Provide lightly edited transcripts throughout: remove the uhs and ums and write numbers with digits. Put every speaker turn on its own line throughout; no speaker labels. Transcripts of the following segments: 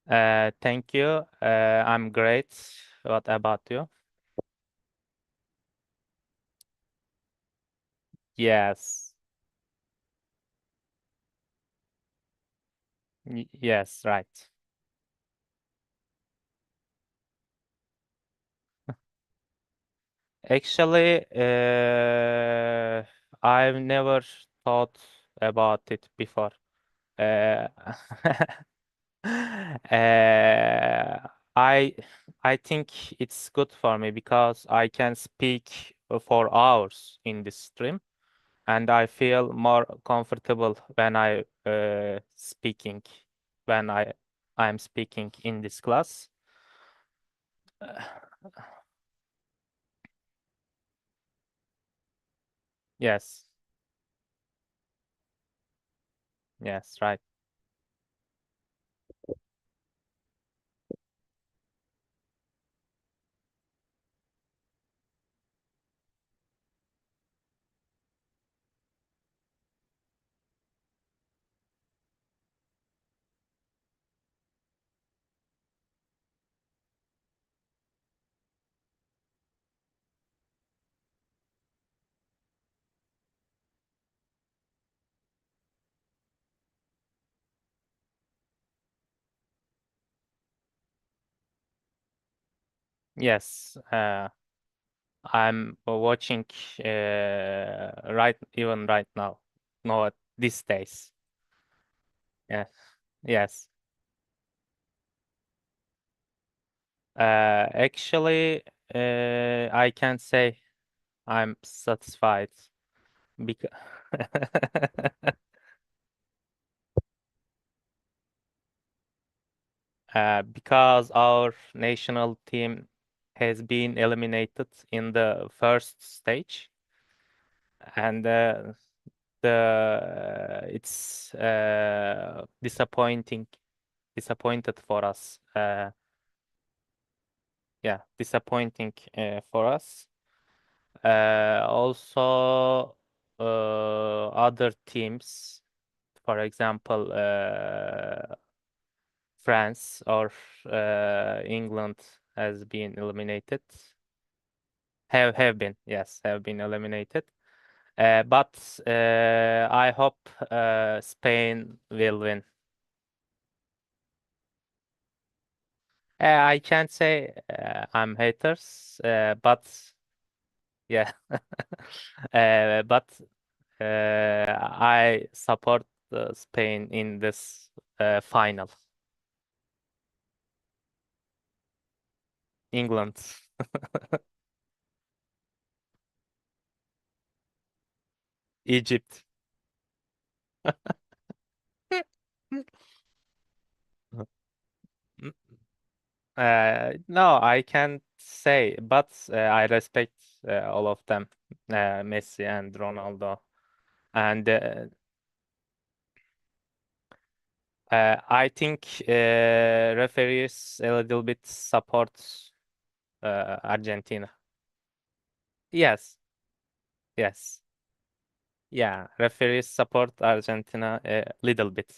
Thank you. I'm great. What about you? Yes. Yes, right. Actually, I've never thought about it before. Uh, I I think it's good for me because I can speak for hours in this stream, and I feel more comfortable when I'm speaking in this class. Yes, yes, right. Yes, I'm watching right now. No, these days. Yes, yes. Actually, I can say I'm satisfied because because our national team has been eliminated in the first stage, and the it's disappointed for us. Yeah, disappointing for us. Also, other teams, for example, France or England has been eliminated. Have been, yes, have been eliminated. But I hope Spain will win. I can't say I'm haters, but yeah, but I support Spain in this final. England, Egypt. No, I can't say, but I respect all of them, Messi and Ronaldo. And I think referees a little bit support Argentina. Yes, yes, yeah. Referees support Argentina a little bit.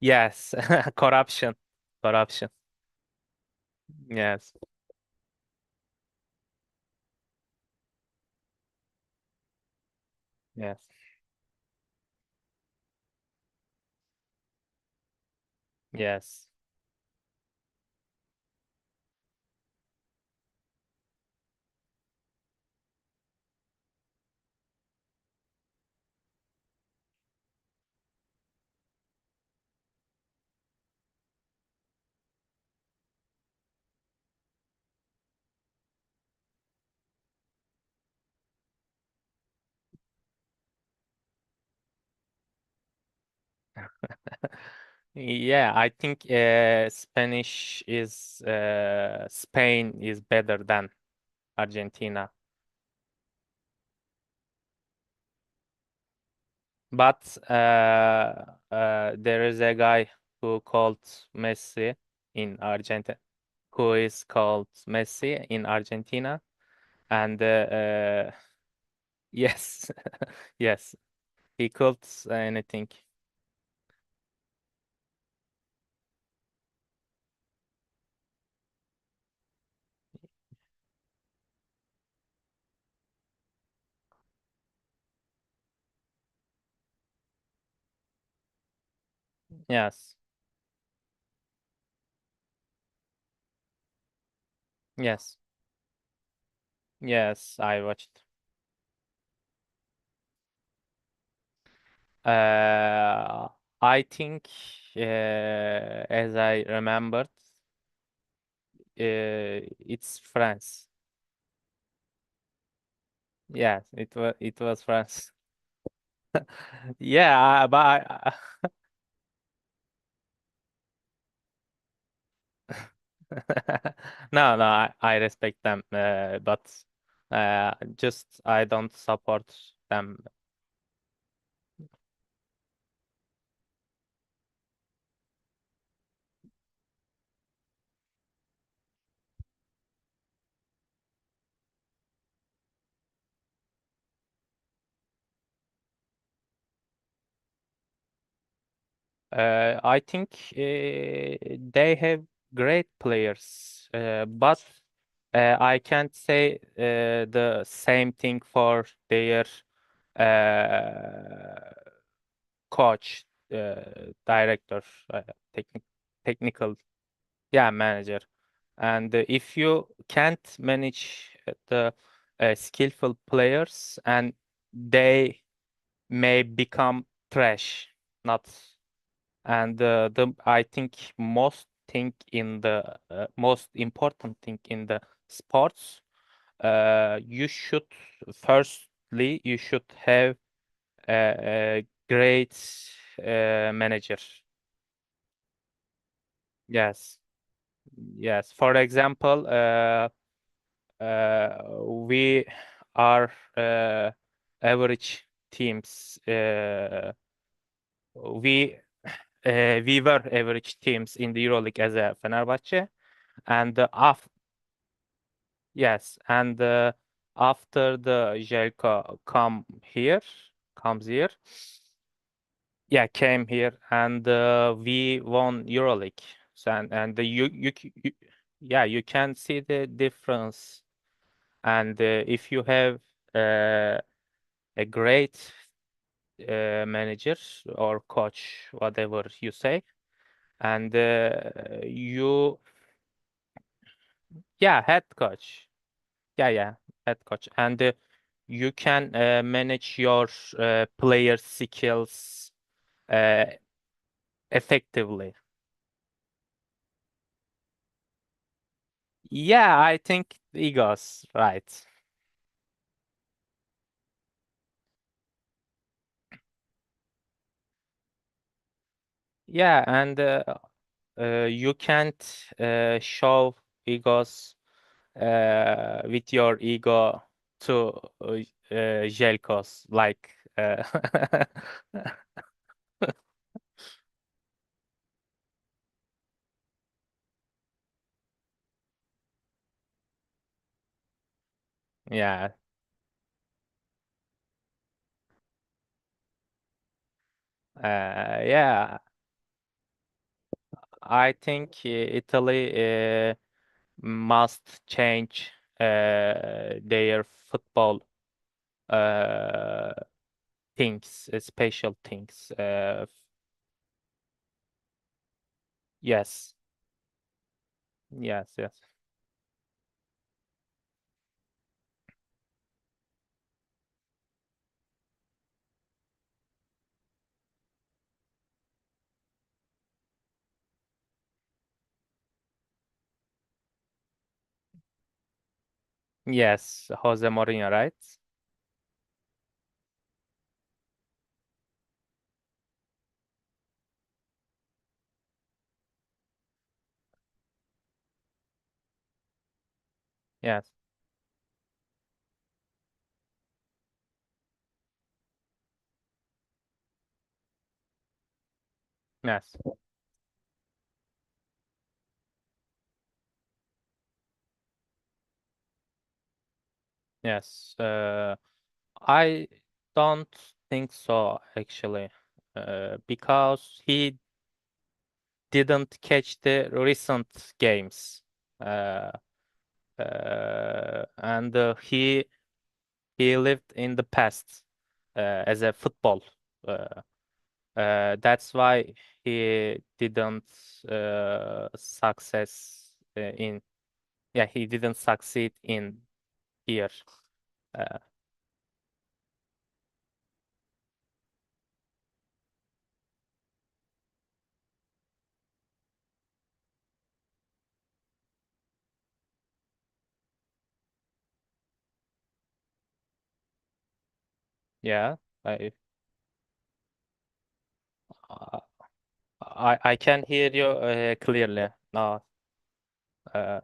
Yes, corruption, corruption. Yes, yes. Yes. Yeah, I think Spain is better than Argentina. But there is a guy who called Messi in Argentina, who is called Messi in Argentina, and yes, yes, he could anything. Yes. Yes. Yes, I watched. Uh, I think, as I remembered, it's France. Yes, it was France. Yeah, but no, no, I respect them, but just I don't support them. I think they have great players, but I can't say the same thing for their uh, coach, director, uh, technic technical, yeah, manager. And if you can't manage the skillful players, and they may become trash, not. And the I think most important thing in the sports, you should firstly you should have a great manager. Yes, yes. For example, we are average teams. We we were average teams in the EuroLeague as a Fenerbahçe, and yes, and after the Jelko comes here, yeah, came here, and we won EuroLeague. So, and you, yeah, you can see the difference. And if you have uh, a great manager or coach, whatever you say, and yeah, head coach. Yeah, yeah, head coach, and you can manage your player skills uh, effectively. Yeah, I think egos, right? Yeah, and you can't show egos with your ego to Jelkos, like yeah, yeah. I think Italy must change their football uh, things, special things. Yes, yes, yes, yes. Jose Mourinho, right? Yes, yes, yes. I don't think so, actually, because he didn't catch the recent games, uh, and he lived in the past as a football. Uh, that's why. he didn't success in yeah, he didn't succeed in here. Uh, yeah, I uh, I can hear you clearly now. Uh,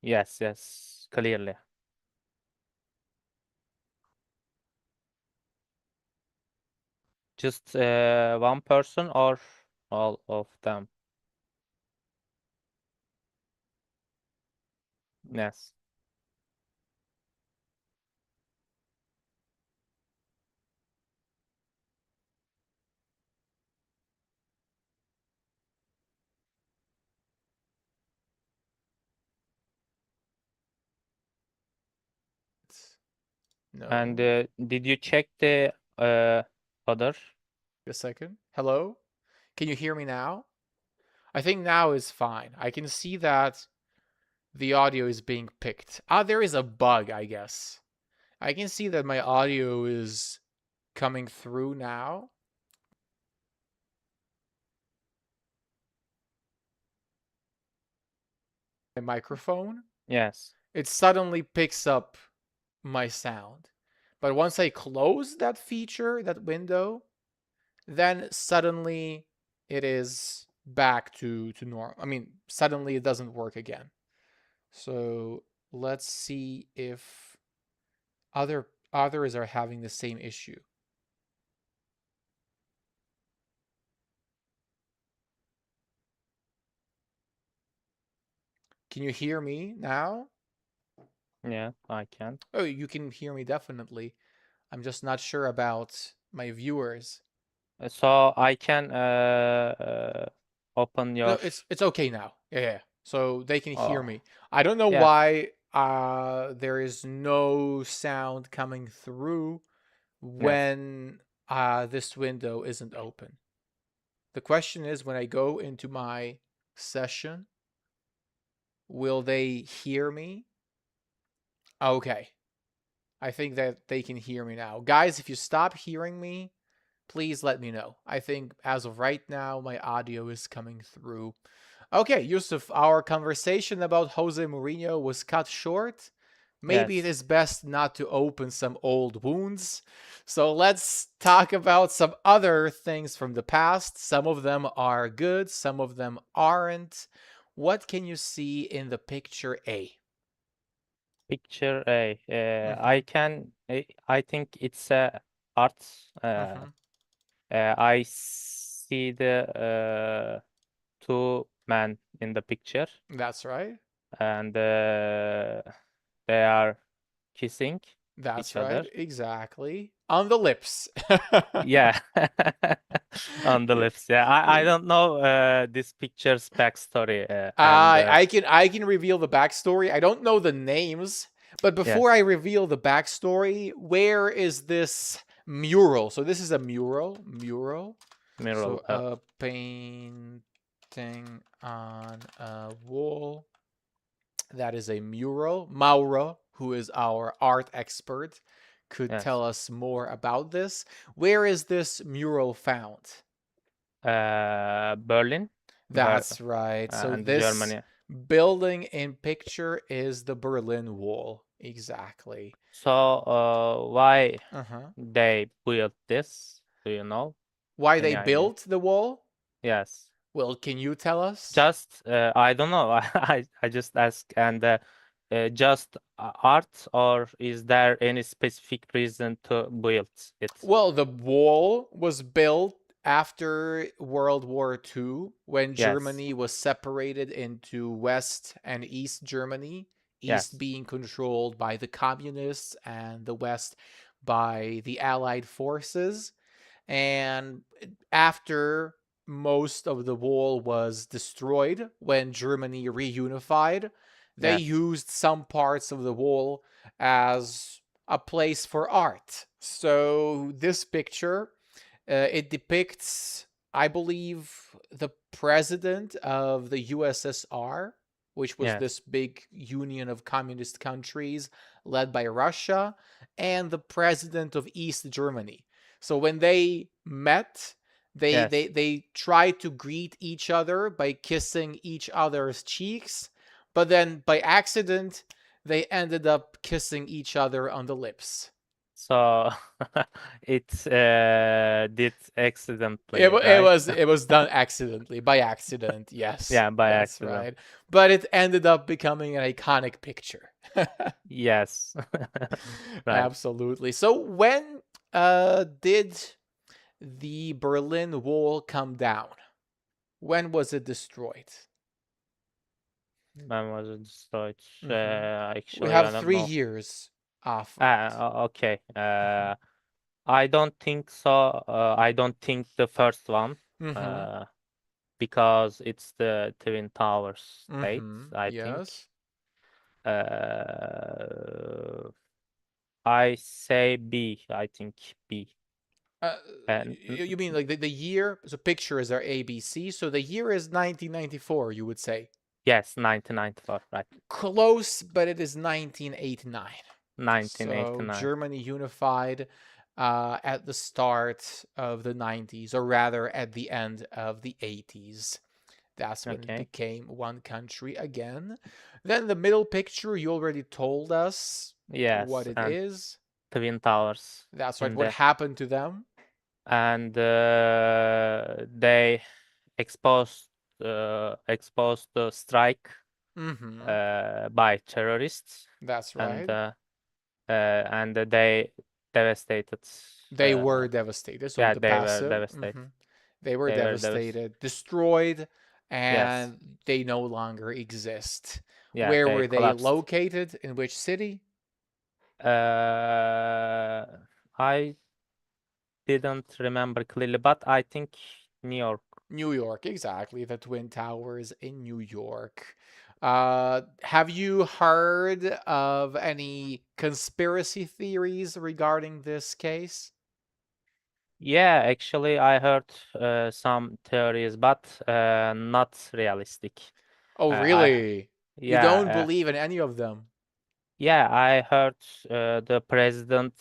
yes, yes, clearly. Just one person or all of them? Yes. And
No.
did you check the other?
A second. Hello? Can you hear me now? I think now is fine. I can see that the audio is being picked. Ah, there is a bug, I guess. I can see that my audio is coming through now. My microphone.
Yes.
It suddenly picks up my sound. But once I close that feature, that window, then suddenly it is back to normal. I mean, suddenly it doesn't work again. So let's see if others are having the same issue. Can you hear me now?
Yeah, I can.
Oh, you can hear me definitely. I'm just not sure about my viewers.
So I can open
No,
your.
it's okay now. Yeah, yeah. So they can hear
Oh,
me. I don't know
yeah.
why there is no sound coming through
Yes.
when this window isn't open. The question is when I go into my session, will they hear me? Okay. I think that they can hear me now. Guys, if you stop hearing me, please let me know. I think as of right now, my audio is coming through. Okay, Yusuf, our conversation about Jose Mourinho was cut short. Maybe it
Yes.
is best not to open some old wounds. So let's talk about some other things from the past. Some of them are good, some of them aren't. What can you see in the picture A?
Picture A.
Mm-hmm.
I can. I think it's a art.
Mm-hmm.
I see the two men in the picture,
That's right.
and they are kissing
That's
each other.
right. Exactly. On the lips.
Yeah, on the lips. Yeah, I don't know this picture's backstory, and
I can reveal the backstory. I don't know the names, but before I
yes,
reveal the backstory, where is this mural? So this is a mural.
mural.
So a painting on a wall. That is a mural. Mauro, who is our art expert, could
Yes,
tell us more about this. Where is this mural found?
Berlin,
That's right. So
and
this
Germany.
building in picture is the Berlin Wall. Exactly.
So, why
Uh-huh.
they built this? Do you know?
Why they
Any idea?
built the wall?
Yes.
Well, can you tell us?
Just I don't know. I just ask, and just art, or is there any specific reason to build it?
Well, the wall was built after World War II when
Yes,
Germany was separated into West and East Germany, East
yes,
being controlled by the communists and the West by the Allied forces. And after most of the wall was destroyed when Germany reunified, they
yes.
used some parts of the wall as a place for art. So this picture it depicts I believe the president of the USSR, which was
Yes.
this big union of communist countries led by Russia, and the president of East Germany. So when they met,
Yes.
they tried to greet each other by kissing each other's cheeks, but then by accident they ended up kissing each other on the lips.
So it did
It,
accidentally,
it
right?
was it was done accidentally, by accident. Yes,
Yeah, by
that's
accident.
right. But it ended up becoming an iconic picture.
Yes. Right.
Absolutely. So when did the Berlin Wall come down? When was it destroyed?
When was it destroyed?
Hmm. We
Actually, I
have
don't
three
know.
years off of it.
Okay. I don't think so. I don't think the first one,
Hmm.
uh, because it's the Twin Towers state,
Hmm.
I think.
Yes.
Uh, I say B. I think B.
Uh,
And
you mean like the year? So pictures are ABC. So the year is 1994, you would say.
yes, 1994, right?
Close, but it is 1989. So
1989.
Germany unified at the start of the 90s, or rather at the end of the 80s. That's when it
Okay.
became one country again. Then the middle picture, you already told us what
Yes,
it
and
is.
Twin Towers
That's right.
in
What
there,
happened to them?
and they exposed exposed the strike
Mm-hmm.
by terrorists,
That's
and
right.
they devastated.
They
Uh,
were devastated. So
yeah,
the
they were
passive,
devastated.
they were
They were devastated.
devastated, destroyed,
Yes.
and they no longer exist.
Yeah,
Where
they
were they
collapsed.
located? In which city?
I didn't remember clearly, but I think New York.
New York, exactly. The Twin Towers in New York. Have you heard of any conspiracy theories regarding this case?
Yeah, actually, I heard some theories, but not realistic.
Oh,
I
really? You don't
yeah,
believe in any of them?
yeah, I heard the president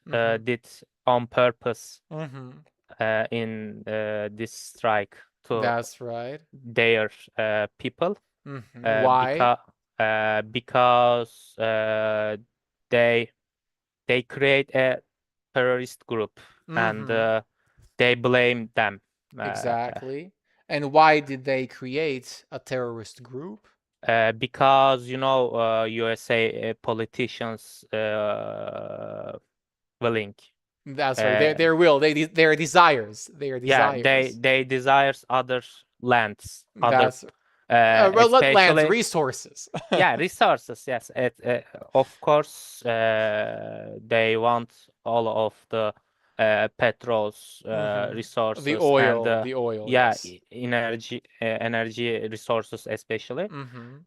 Mm-hmm.
did on purpose
Mm-hmm.
in this strike to
That's right.
their people,
Mm-hmm. Why?
because they create a terrorist group, and
Mm-hmm.
they blame them. Uh,
Exactly. And why did they create a terrorist group?
because USA politicians willing.
That's right.
Uh,
Their will, their desires, their
yeah,
desires.
they desires other lands, other
That's well, not lands,
especially.
resources.
Yeah, resources. Yes, of course, they want all of the petrols,
Hmm.
resources, and
The oil,
yeah,
yes.
energy resources especially.
Hmm.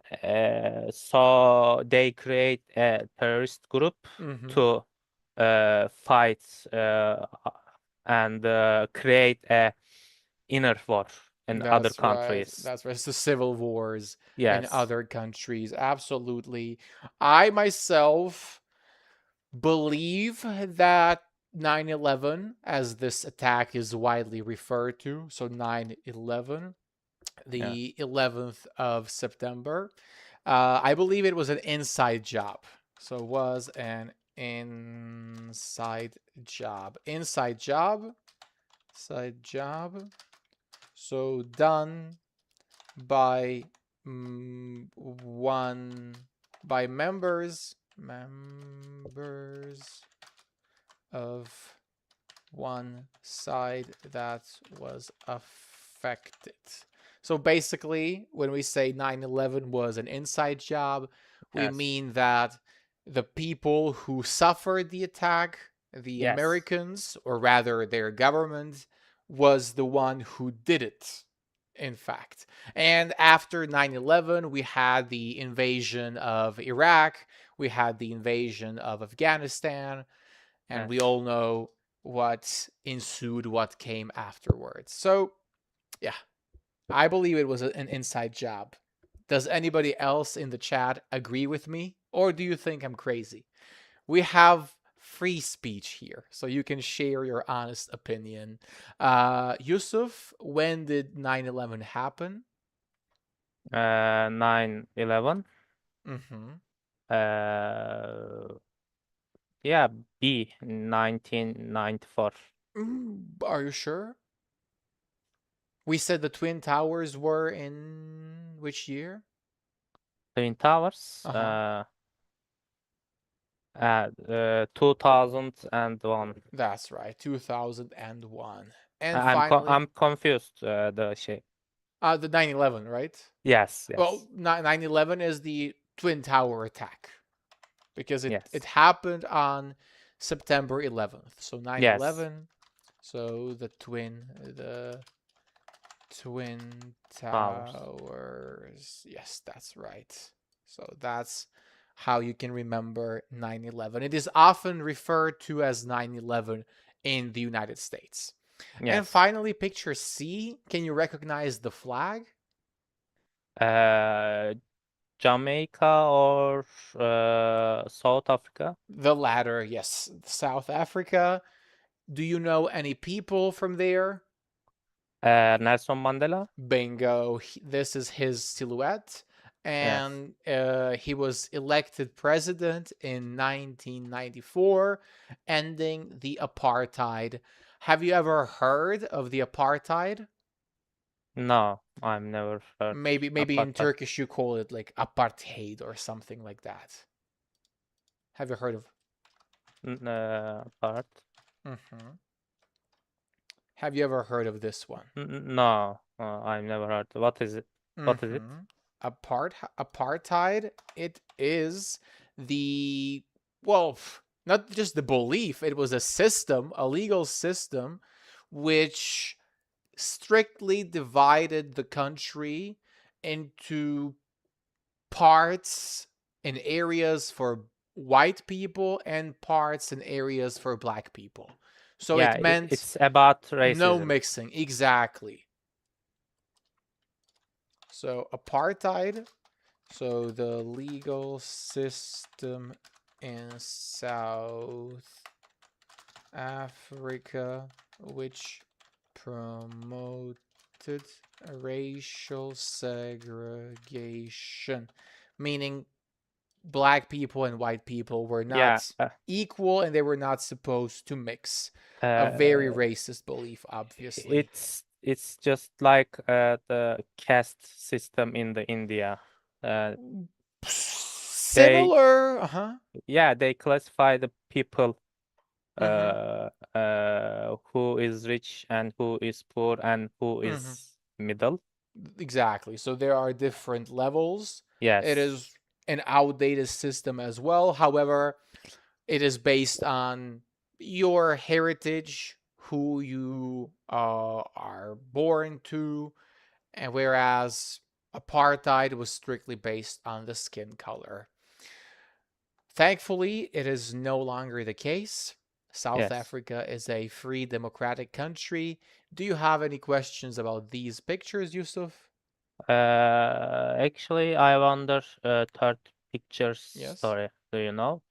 So they create a terrorist group
Hmm.
to fight and create a inner war in other
That's right.
countries.
That's right. It's the civil wars in
Yes,
other countries. Absolutely. I myself believe that 9/11, as this attack is widely referred to, so 9/11,
yes,
the 11th of September, I believe it was an inside job. So it was an inside job. Inside job. So done by one by members of one side that was affected. So basically, when we say 9/11 was an inside job, we
yes,
mean that the people who suffered the attack, the
yes,
Americans, or rather their government, was the one who did it, in fact. And after 9/11, we had the invasion of Iraq, we had the invasion of Afghanistan, and we
yes.
all know what ensued, what came afterwards. So Yeah, I believe it was an inside job. Does anybody else in the chat agree with me? Or do you think I'm crazy? We have free speech here, so you can share your honest opinion. Yusuf, when did 9/11 happen?
9/11.
Mm-hmm.
Uh, yeah, B, 1994.
Are you sure? We said the Twin Towers were in which year?
Twin Towers.
Uh-huh.
2001.
That's right, 2001. And
I'm
finally,
confused. The shape.
the 9/11, right?
Yes,
Well,
yes,
9/11 is the Twin Tower attack because it
yes,
happened on September 11th. So
yes.
9/11. So the Twin
Towers.
Towers. Yes, that's right. So that's how you can remember 9/11. It is often referred to as 9/11 in the United States. And
Yes.
finally, picture C. Can you recognize the flag?
Uh, Jamaica or South Africa.
The latter, yes. South Africa. Do you know any people from there?
Nelson Mandela.
Bingo. This is his silhouette.
Yes.
And he was elected president in 1994, ending the apartheid. Have you ever heard of the apartheid?
No, I've never heard
Maybe in
apartheid.
Turkish you call it like apartheid or something like that. Have you heard of?
Part.
Mhm. Have you ever heard of this one?
No, I've never heard. What is it? What is it?
Mm-hmm. Apartheid, it is the, well, not just the belief, it was a system, a legal system, which strictly divided the country into parts and areas for white people and parts and areas for black people. So
Yeah,
it meant
it's about
no
racism.
mixing, exactly. So apartheid. So the legal system in South Africa, which promoted racial segregation, meaning black people and white people were
Yeah,
not equal and they were not supposed to mix. A very
uh,
racist belief, obviously.
it's just like the caste system in the India. Uh, they
Similar, uh-huh.
yeah, they classify the people
Mm-hmm.
who is rich and who is poor and who
Mm-hmm.
is middle.
Exactly. So there are different levels. It
Yes,
is an outdated system as well. However, it is based on your heritage, who you are born to, and whereas apartheid was strictly based on the skin color. Thankfully, it is no longer the case. South
yes.
Africa is a free democratic country. Do you have any questions about these pictures, Yusuf?
Actually, I wonder third picture's
Yes.
story. Do you know?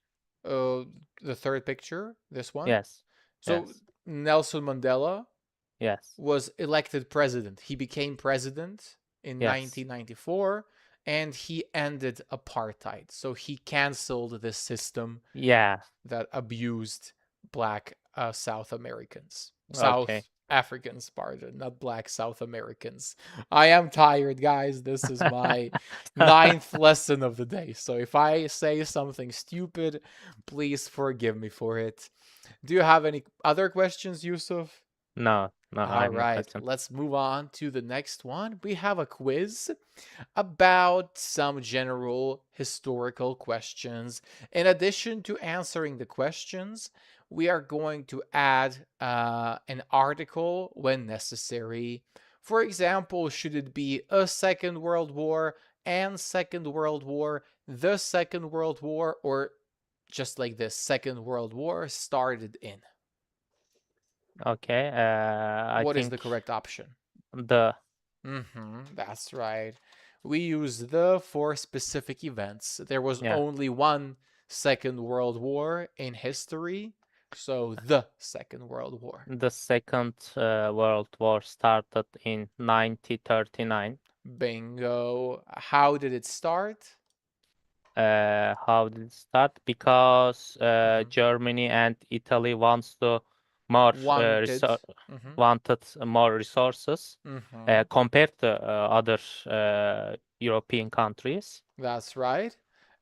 uh, the third picture, this one.
Yes,
So
yes,
Nelson Mandela
yes,
was elected president. He became president in
yes.
1994 and he ended apartheid. So he canceled this system
Yeah.
that abused black South Americans.
Okay.
South Africans, pardon, not black South Americans. I am tired, guys. This is my ninth lesson of the day. So if I say something stupid, please forgive me for it. Do you have any other questions, Yusuf?
No, no,
All
I'm no
right,
question.
let's move on to the next one. We have a quiz about some general historical questions. In addition to answering the questions, we are going to add an article when necessary. For example, should it be a Second World War and Second World War, the Second World War, or just like this, Second World War started in?
Okay. I
What is the
think
correct option?
The
That's right. We use the for specific events. There was
yeah
only one Second World War in history, so the Second World War.
the Second World War started in 1939.
Bingo. How did it start?
How did it start? Because
Hmm.
Germany and Italy wants to more
Wanted. Hmm.
wanted more resources
Hmm.
compared to other European countries,
That's right.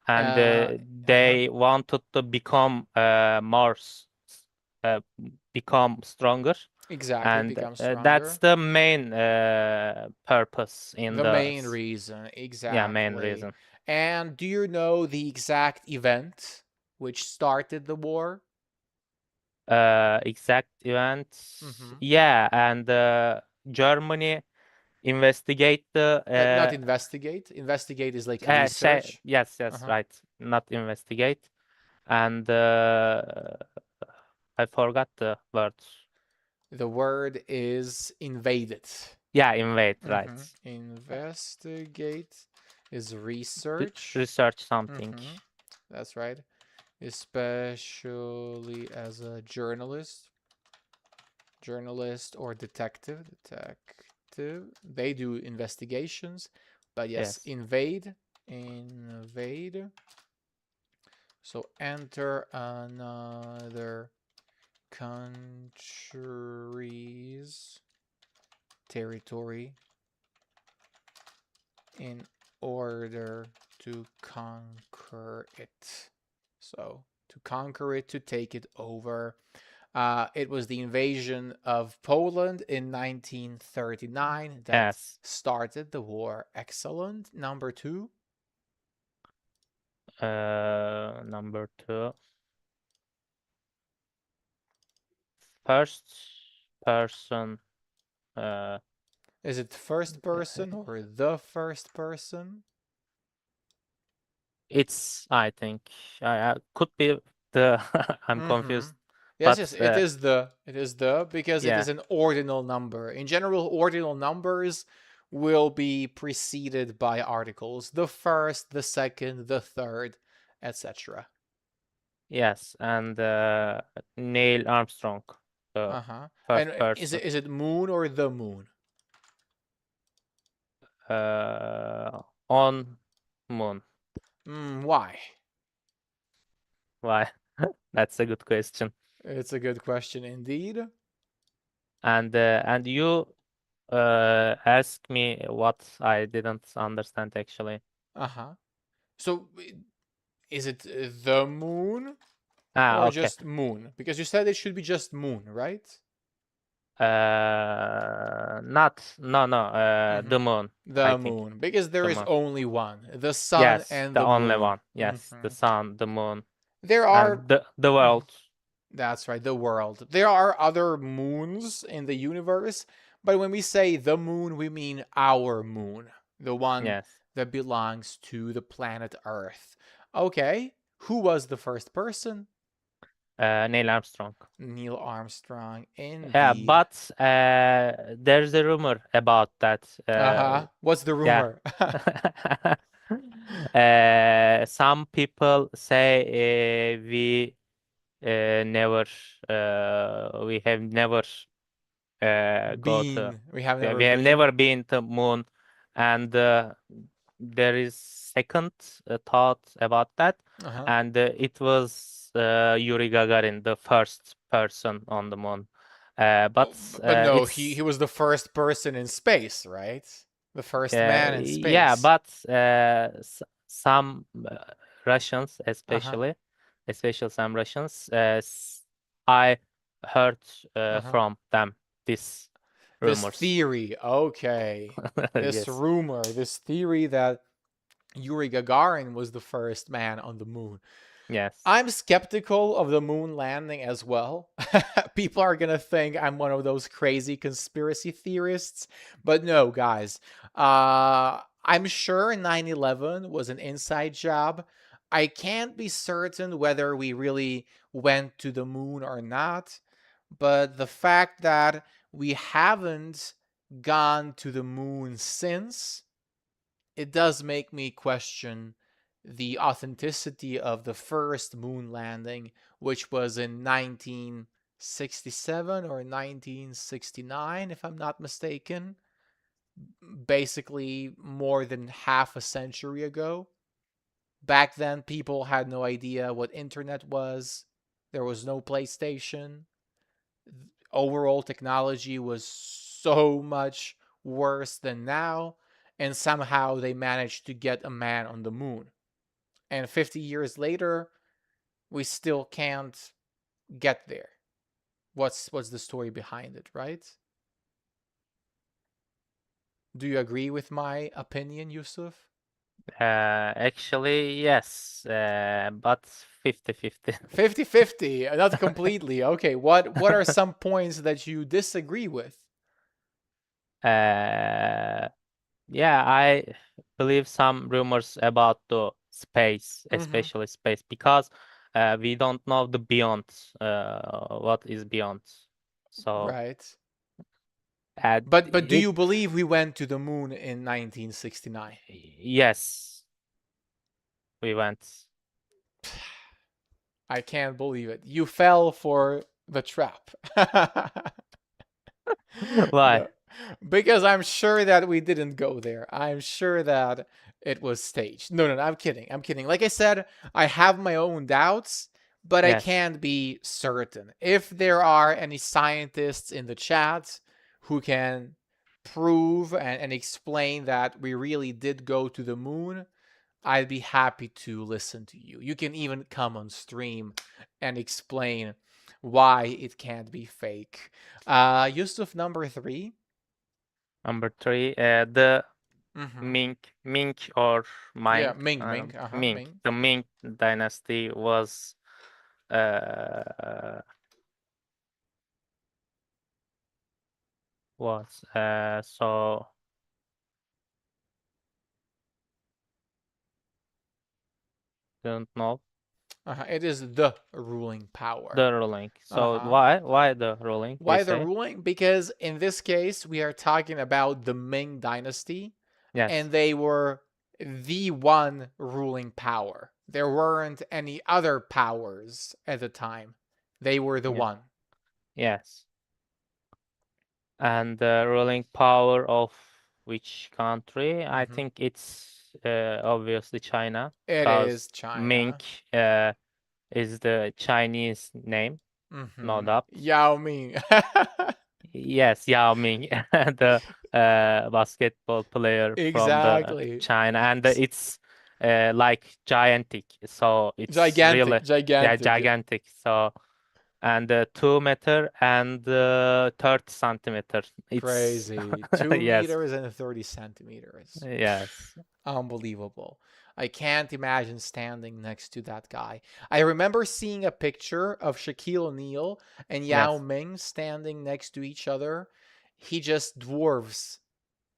and
Uh-huh.
they wanted to become uh, become stronger,
Exactly,
and
become
that's
stronger.
the main purpose in
The
the
main reason,
yeah main
exactly.
reason.
And do you know the exact event which started the war?
Exact events.
Mm-hmm.
Yeah, and Germany investigate the
Not investigate. Investigate is like research.
yes, yes,
Uh-huh.
right. Not investigate, and I forgot the word.
The word is invaded.
Yeah, invade, right.
Mm-hmm. Investigate is research.
Research something.
Mm-hmm. That's right. Especially as a journalist or detective. They do investigations, but yes,
Yes,
invade. So enter another country's territory in order to conquer it. So to conquer it, to take it over. It was the invasion of Poland in 1939 that
yes.
started the war. Excellent. Number two.
Number two, first person. Uh,
Is it first person or the first person?
it's I think I could be the I'm
Mm-hmm.
confused,
Yes, yes,
but
it is the because it
yeah.
is an ordinal number. In general, ordinal numbers will be preceded by articles. The first, the second, the third, etc.
Yes, and Neil Armstrong, the
Uh-huh.
first
And is
person.
it is it moon or the moon?
On moon.
Why?
Why? That's a good question.
It's a good question indeed.
And you ask me what I didn't understand actually.
Uh-huh. So is it the moon
Ah,
or
okay.
just moon? Because you said it should be just moon, right?
Not no no.
Mm-hmm.
The moon. I
The
think
moon, because there
the
is
moon.
only one, the sun
Yes,
and
the
the
only
moon.
one. Yes, the
Hmm.
sun, the moon,
There are,
and the world.
that's right, the world. There are other moons in the universe, but when we say the moon, we mean our moon, the one
Yes.
that belongs to the planet Earth. Okay, who was the first person?
Neil Armstrong.
Neil Armstrong,
Yeah,
indeed.
but there's a rumor about that.
Uh-huh. What's the
Yeah.
rumor?
Some people say we have never go to
We have never
we have
been.
never been to moon, and there is second thought about that,
Uh-huh.
and it was Yuri Gagarin, the first person on the moon. But
Oh, but no, he
it's
was the first person in space, right? The first man in
yeah,
space.
but some Russians,
Uh-huh.
especially some Russians, I heard
Uh-huh.
from them these
This
rumors.
theory, okay. This
Yes,
rumor, this theory that Yuri Gagarin was the first man on the moon.
yes,
I'm skeptical of the moon landing as well. People are gonna think I'm one of those crazy conspiracy theorists, but no, guys. I'm sure 9/11 was an inside job. I can't be certain whether we really went to the moon or not, but the fact that we haven't gone to the moon since, it does make me question the authenticity of the first moon landing, which was in 1967 or 1969, if I'm not mistaken. Basically, more than half a century ago. Back then, people had no idea what internet was. There was no PlayStation. Overall technology was so much worse than now, and somehow they managed to get a man on the moon. And 50 years later, we still can't get there. What's the story behind it, right? Do you agree with my opinion, Yusuf?
Actually, yes, but 50-50.
50-50, not completely. Okay, what are some points that you disagree with?
Uh, yeah, I believe some rumors about the space,
Mm-hmm.
especially space, because we don't know the beyond, what is beyond. So,
Right. But do
it,
you believe we went to the moon in 1969?
yes, we went.
I can't believe it. You fell for the trap.
Why?
No, because I'm sure that we didn't go there. I'm sure that it was staged. No, no, no, I'm kidding. I'm kidding. Like I said, I have my own doubts, but I
Yes,
can't be certain. If there are any scientists in the chat who can prove and explain that we really did go to the moon, I'd be happy to listen to you. You can even come on stream and explain why it can't be fake. Yusuf, number three.
number three, the
Mm-hmm.
Mink or
Yeah,
Ming,
Ming, Ming.
Mink.
Ming.
The Ming dynasty uh so don't know
It is the ruling power.
the ruling. So
Uh-huh.
why the ruling? They
Why the
say
ruling? Because in this case, we are talking about the Ming dynasty,
yes,
and they were the one ruling power. There weren't any other powers at the time. They were the
yeah,
one.
yes, and the ruling power of which country? I
Mm-hmm.
think it's obviously China
It is
because
China.
Mink uh, is the Chinese name, no
Mm-hmm.
doubt.
Yao Ming.
Yes, Yao Ming, the basketball player from the
Exactly.
China, and it's like gigantic, so it's
Gigantic,
really yeah
gigantic.
gigantic. So and 2 meter and 30 centimeters. It's
Crazy. Two
yes,
meters and 30 centimeters.
yes,
Unbelievable. I can't imagine standing next to that guy. I remember seeing a picture of Shaquille O'Neal and Yao
yes.
Ming standing next to each other. He just dwarfs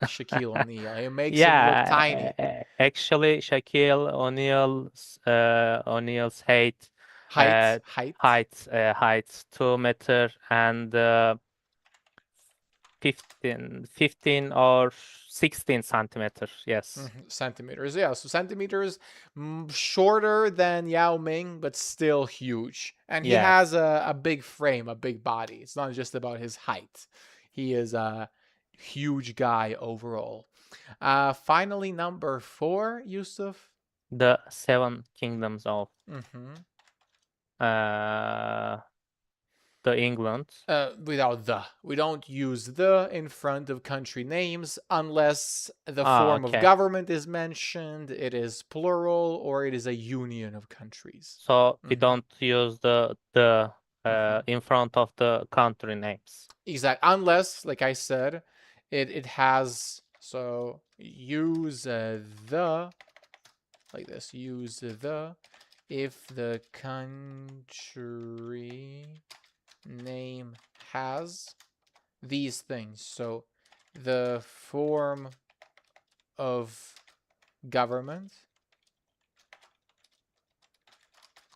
Shaquille O'Neal. It makes him look
Yeah,
tiny.
actually, Shaquille O'Neal's
Height,
uh,
height.
height 2 meter and 15 or 16 centimeters. Yes,
Centimeters. Yeah, so centimeters shorter than Yao Ming, but still huge. And he has
yes.
a big frame, a big body. It's not just about his height. He is a huge guy overall. Finally, number four, Yusuf.
The seven kingdoms of
Mm-hmm.
uh, the England.
Without the. We don't use the in front of country names unless the
Ah,
form of
okay.
government is mentioned, it is plural, or it is a union of countries.
So we
Mm-hmm.
don't use the
Mm-hmm.
in front of the country names.
Exact. Unless, like I said, it has so use the like this. Use the if the country name has these things. So the form of government.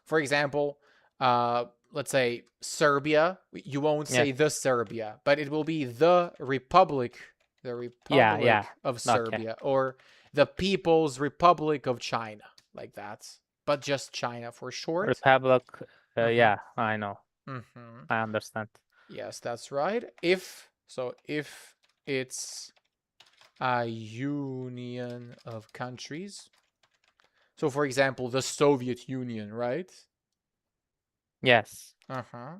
For example, let's say Serbia. You won't say
Yes.
the Serbia, but it will be the Republic The
Yeah, yeah.
Republic of
Okay.
Serbia, or the People's Republic of China, like that. But just China for short.
Republic.
Mm-hmm.
Yeah, I know.
Mm-hmm.
I understand.
Yes, that's right. If it's a union of countries, so for example, the Soviet Union, right?
Yes,
Uh-huh.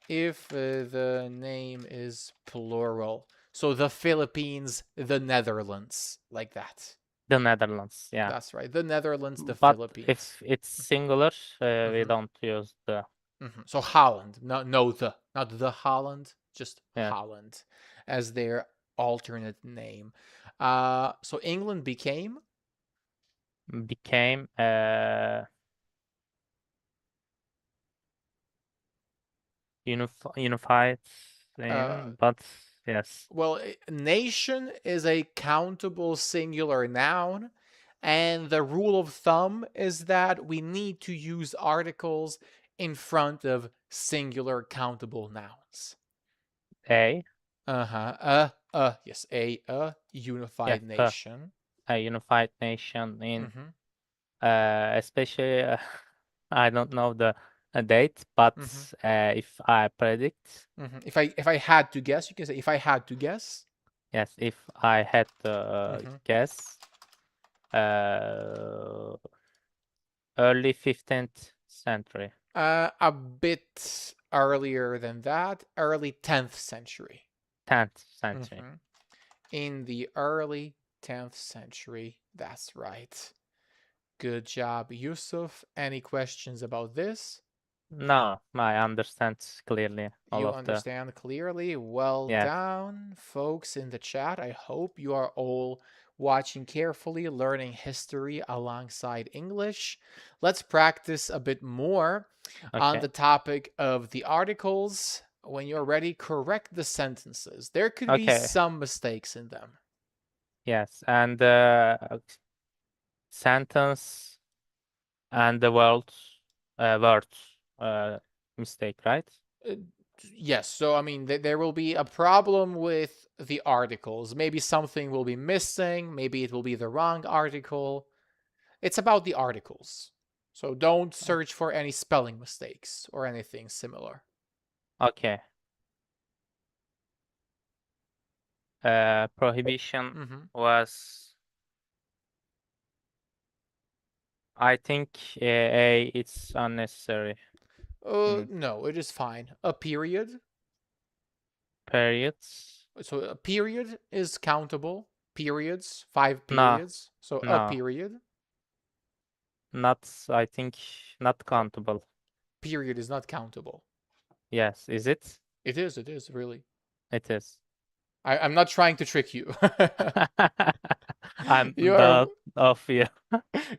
If the name is plural, so the Philippines, the Netherlands, like that.
the Netherlands. Yeah.
That's right. The Netherlands, the
But
Philippines.
if it's singular, we
Mm-hmm.
don't use the.
Mm-hmm. So Holland, not the Holland, just
Yeah,
Holland as their alternate name. So England became
became unified
uh,
name, but yes.
well, nation is a countable singular noun, and the rule of thumb is that we need to use articles in front of singular countable nouns.
A.
Uh-huh. Yes, a
Yes,
unified nation.
a unified nation in
Mm-hmm.
especially I don't know the date, but
Mm-hmm.
if I predict,
Mm-hmm. If I had to guess, you can say if I had to guess.
yes, if I had to
Mm-hmm.
guess, uh, early 15th century,
A bit earlier than that, early 10th century.
10th century.
Mm-hmm. In the early 10th century, that's right. Good job, Yusuf. Any questions about this?
No, I understand clearly all
You
of the
understand clearly. Well
yes.
done, folks in the chat. I hope you are all watching carefully, learning history alongside English. Let's practice a bit more on
Okay,
the topic of the articles. When you're ready, correct the sentences. There could be
okay,
some mistakes in them.
yes, and sentence and the words mistake, right?
Uh, yes, so I mean, there will be a problem with the articles. Maybe something will be missing. Maybe it will be the wrong article. It's about the articles. So don't search for any spelling mistakes or anything similar.
Okay. Prohibition
Mm-hmm.
was, I think, it's unnecessary. Mm,
No, it is fine. A period.
periods?
So a period is countable. Periods, 5
No,
periods. So a
no,
period.
not. I think not countable.
Period is not countable.
Yes, is it?
It is, really.
It is.
I'm not trying to trick you.
I'm
you are
doubt of you.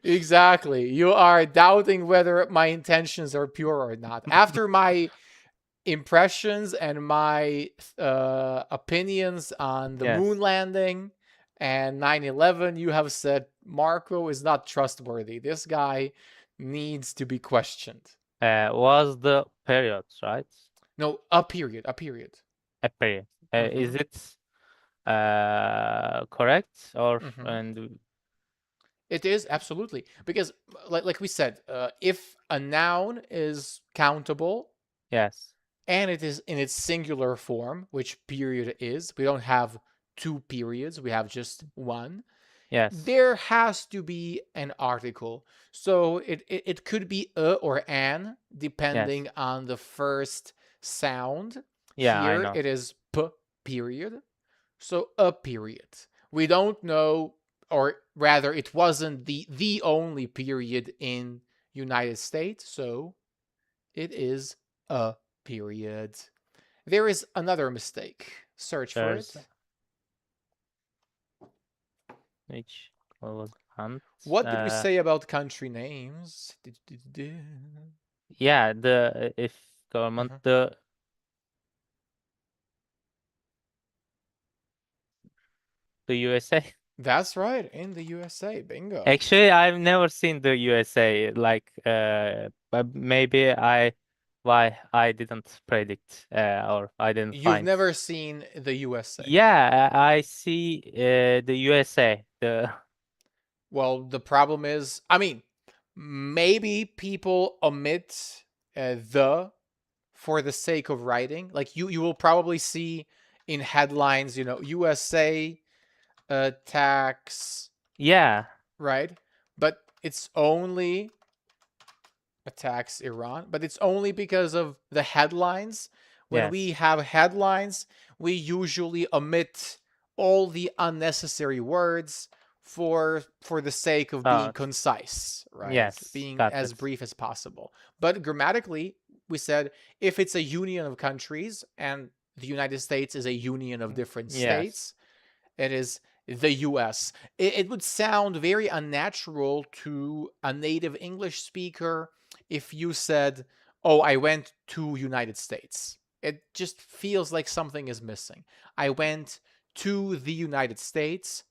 exactly. You are doubting whether my intentions are pure or not. After my impressions and my opinions on the moon
Yes.
landing and 9/11, you have said Marco is not trustworthy. This guy needs to be questioned.
Was the periods, right?
No, a period, a period.
A period.
Mm-hmm.
Is it correct or
Mm-hmm.
and
It is absolutely because, like we said, if a noun is countable
yes,
and it is in its singular form, which period is, we don't have two periods, we have just one.
yes,
There has to be an article. So it could be a or an,
yes.
depending on the first sound.
Yeah, I
Here
know.
it is p period. So a period. We don't know, or rather, it wasn't the only period in United States, so it is a period. There is another mistake. Search for
There's
it.
which was hunt.
What did we
Uh,
say about country names?
yeah, the if government
Mhm.
the USA.
That's right, in the USA. Bingo.
Actually, I've never seen the USA. Like, but maybe I Why I didn't predict or I didn't
You've
find.
never seen the USA.
Yeah, I see the USA. The
Well, the problem is, I mean, maybe people omit the for the sake of writing. Like you will probably see in headlines, USA tax,
yeah,
right? But it's only attacks Iran, but it's only because of the headlines. When we
yes.
have headlines, we usually omit all the unnecessary words for the sake of being
Oh,
concise, right?
yes,
Being
got
as
it.
brief as possible. But grammatically, we said if it's a union of countries and the United States is a union of different
Yes,
states, it is the US. It would sound very unnatural to a native English speaker if you said, "Oh, I went to United States." It just feels like something is missing. I went to the United States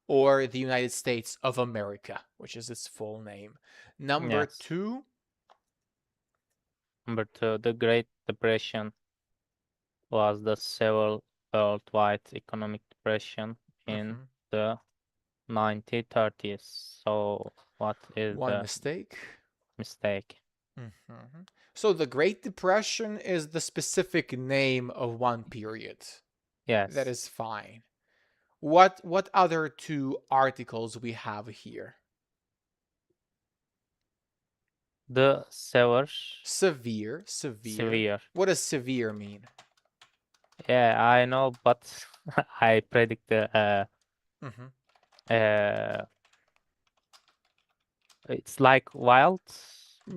or the United States of America, which is its full name. Number
yes.
2,
But the Great Depression was the several worldwide economic depression in
mhm,
the 1930s. So what is
one
the
mistake.
mistake?
Mhm. So the Great Depression is the specific name of one period. That
Yes,
is fine. What other two articles we have here?
the severe,
Severe, severe.
severe.
What does severe mean?
Yeah, I know, but I predict the
Mhm.
uh it's like wild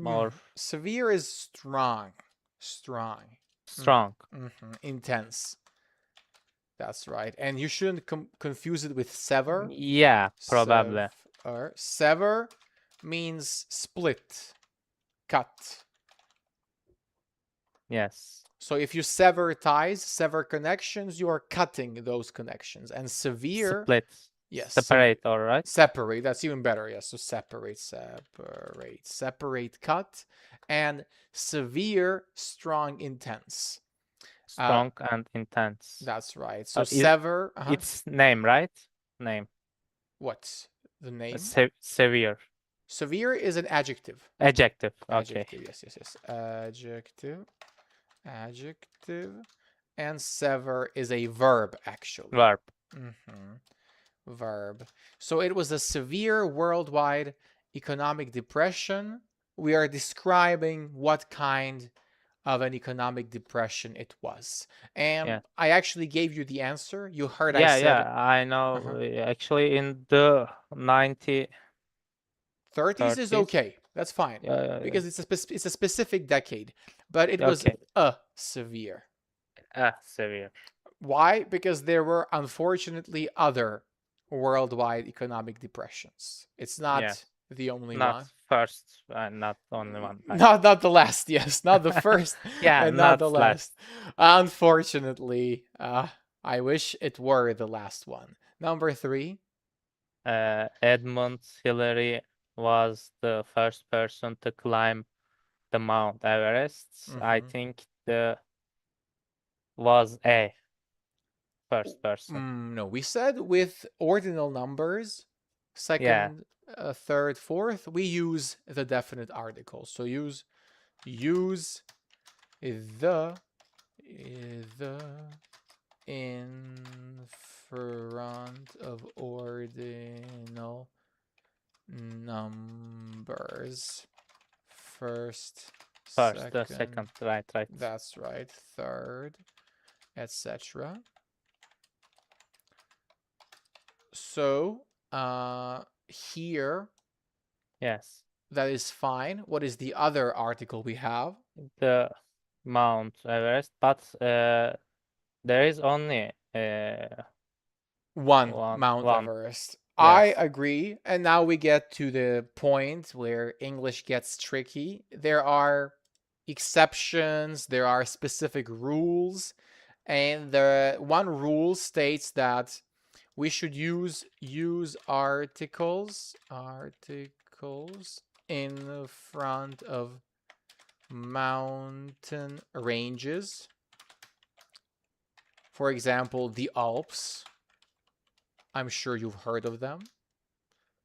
or
Severe is strong, strong. Mhm.
strong.
Intense. That's right. And you shouldn't confuse it with sever.
Yeah, probably.
Sever. Sever means split, cut.
Yes.
So if you sever ties, sever connections, you are cutting those connections. And severe,
Split.
yes,
Separate, all right?
separate. That's even better. Yes, so separate, cut, and severe, strong, intense. Uh,
Strong and intense.
that's right. So
Is
sever.
its name, right? Name.
What's the name?
Severe.
Severe is an adjective.
Adjective. Okay.
Adjective. Yes, yes, yes. Adjective. Adjective. And sever is a verb, actually.
Verb.
Mhm. Verb. So it was a severe worldwide economic depression. We are describing what kind of an economic depression it was. And
Yeah.
I actually gave you the answer. You heard I
Yeah,
said
yeah. I know.
uh-huh.
Actually, in the
30s is
1930s.
okay. That's fine
Yeah, yeah, yeah.
because it's a specific decade, but it was
Okay.
a severe.
Severe.
Why? Because there were unfortunately other worldwide economic depressions. It's not
Yes.
the only
Not
one.
first and not only one. Like.
Not the last, yes, not the first
Yeah,
and not
not
the
last.
last. Unfortunately, I wish it were the last one. Number 3.
Edmund Hillary was the first person to climb the Mount Everest. I
Mm-hmm.
think the was a first person.
No, we said with ordinal numbers,
Yeah,
second, third, fourth, we use the definite article. So use the in front of ordinal numbers. First,
first, the
second,
second, right, right.
that's right, third, etc. So, here,
Yes,
that is fine. What is the other article we have?
the Mount Everest, but there is only
One,
one,
Mount
one.
Everest. I
Yes,
agree. And now we get to the point where English gets tricky. There are exceptions, there are specific rules, and the one rule states that we should use articles in front of mountain ranges. For example, the Alps. I'm sure you've heard of them.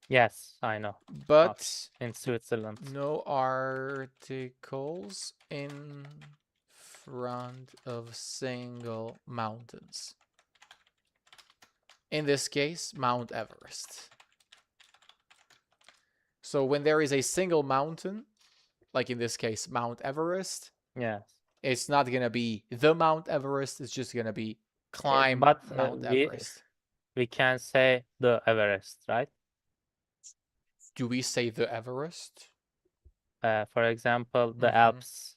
Yes, I know.
But
In Switzerland.
no articles in front of single mountains. In this case, Mount Everest. So when there is a single mountain, like in this case, Mount Everest,
Yes.
it's not going to be the Mount Everest. It's just going to be climb
But
Mount Everest.
we can say the Everest, right?
Do we say the Everest?
For example, the Alps.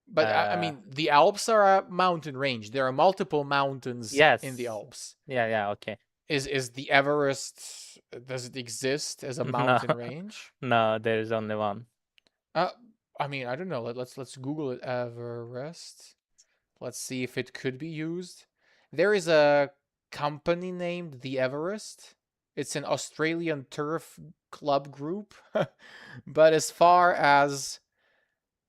But I mean, the Alps are a mountain range. There are multiple mountains in the
Yes.
Alps.
Yeah, okay.
Is the Everest, does it exist as a mountain
No,
range?
no, there is only one.
I mean, I don't know. Let's Google it. Everest. Let's see if it could be used. There is a company named the Everest. It's an Australian turf club group. But as far as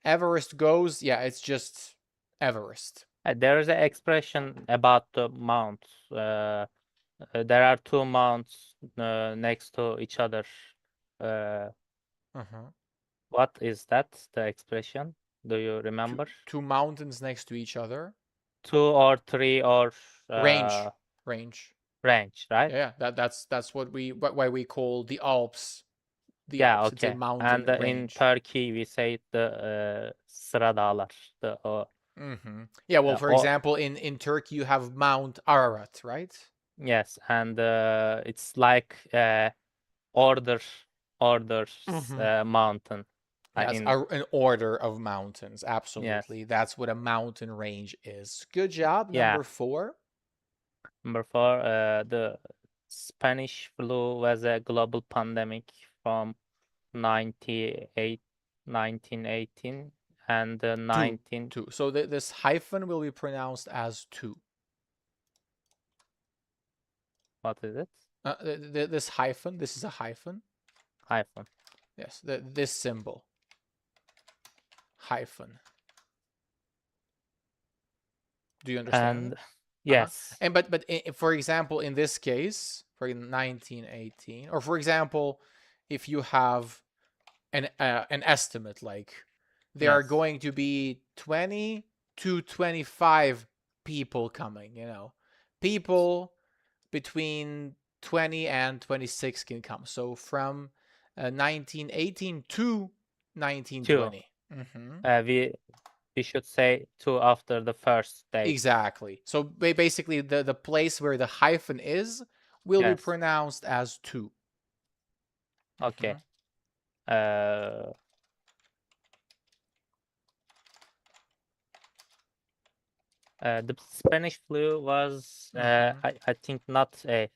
Everest goes, yeah, it's just Everest.
There is an expression about the mounts. There are two mounts next to each other. Uh, what is that, the expression? Do you remember?
Two mountains next to each other.
Two or three or
Range.
range, right?
Yeah, that's what why we call the Alps the
Yeah,
Alps. It's a
okay.
mountain
And in
range.
Turkey, we say the sıra dağlar. The
Yeah, well, for
or
example, in Turkey you have Mount Ararat, right?
yes, and it's like orders mountain.
Yes,
In
an order of mountains.
yes,
Absolutely, that's what a mountain range is. Good job.
yeah.
Number 4.
Number 4, the Spanish flu was a global pandemic from 98, 1918 and 19.
Two. So this hyphen will be pronounced as two.
What is it?
This hyphen. This is a hyphen.
Hyphen.
Yes. This symbol. Hyphen. Do you understand?
And yes.
But for example, in this case, for 1918, or for example, if you have an estimate, like there are going to be 20 to 25 people coming, people between 20 and 26 can come. So from 1918 to 1920.
We should say 2 after the first date.
Exactly. So basically, the place where the hyphen is will be pronounced as 2.
Okay. The Spanish flu was, I think, not the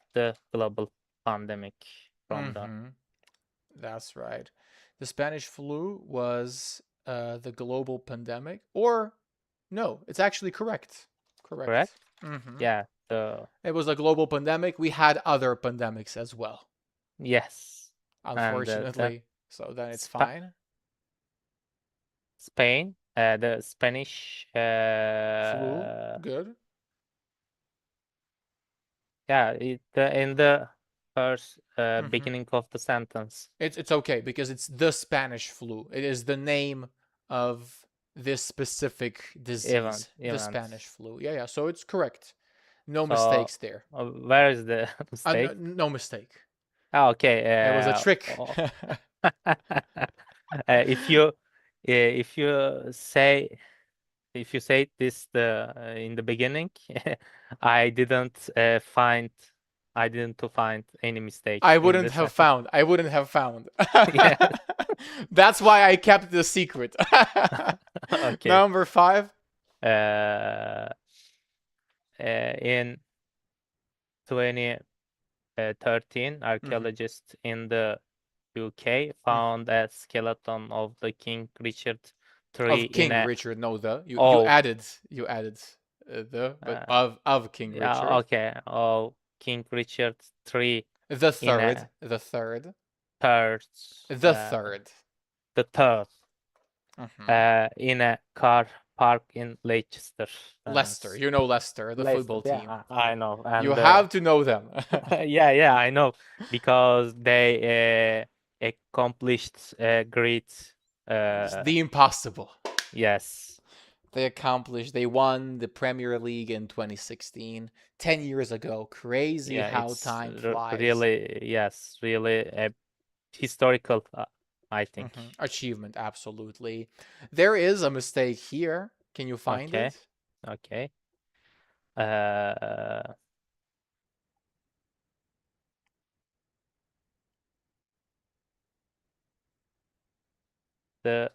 global pandemic from the.
That's right. The Spanish flu was the global pandemic, or no, it's actually correct.
Correct? Yeah.
It was a global pandemic. We had other pandemics as well.
Yes.
Unfortunately, so then it's fine.
Spain, the Spanish
flu, good.
Yeah, in the first beginning of the sentence.
It's okay because it's the Spanish flu. It is the name of this specific disease, the Spanish flu. Yeah. So it's correct. No mistakes there.
Where is the mistake?
No mistake.
Oh, okay.
It was a trick.
If you say this in the beginning, I didn't find any mistake.
I wouldn't have found. That's why I kept the secret.
Okay.
Number 5.
In 2013, archaeologists in the UK found a skeleton of the King Richard III.
Of King Richard, no, you added but of King Richard.
Okay. Oh, King Richard III.
The third.
The third. in a car park in Leicester.
Leicester, you know Leicester, the
Leicester,
football
yeah,
team.
I know,
You
and
have to know them.
yeah, I know, because they accomplished great.
The impossible.
Yes,
They won the Premier League in 2016, 10 years ago. Crazy
yeah,
how
it's
time flies.
really, yes, really a historical, I think.
Achievement, absolutely. There is a mistake here. Can you find
Okay,
it?
okay. Uh, the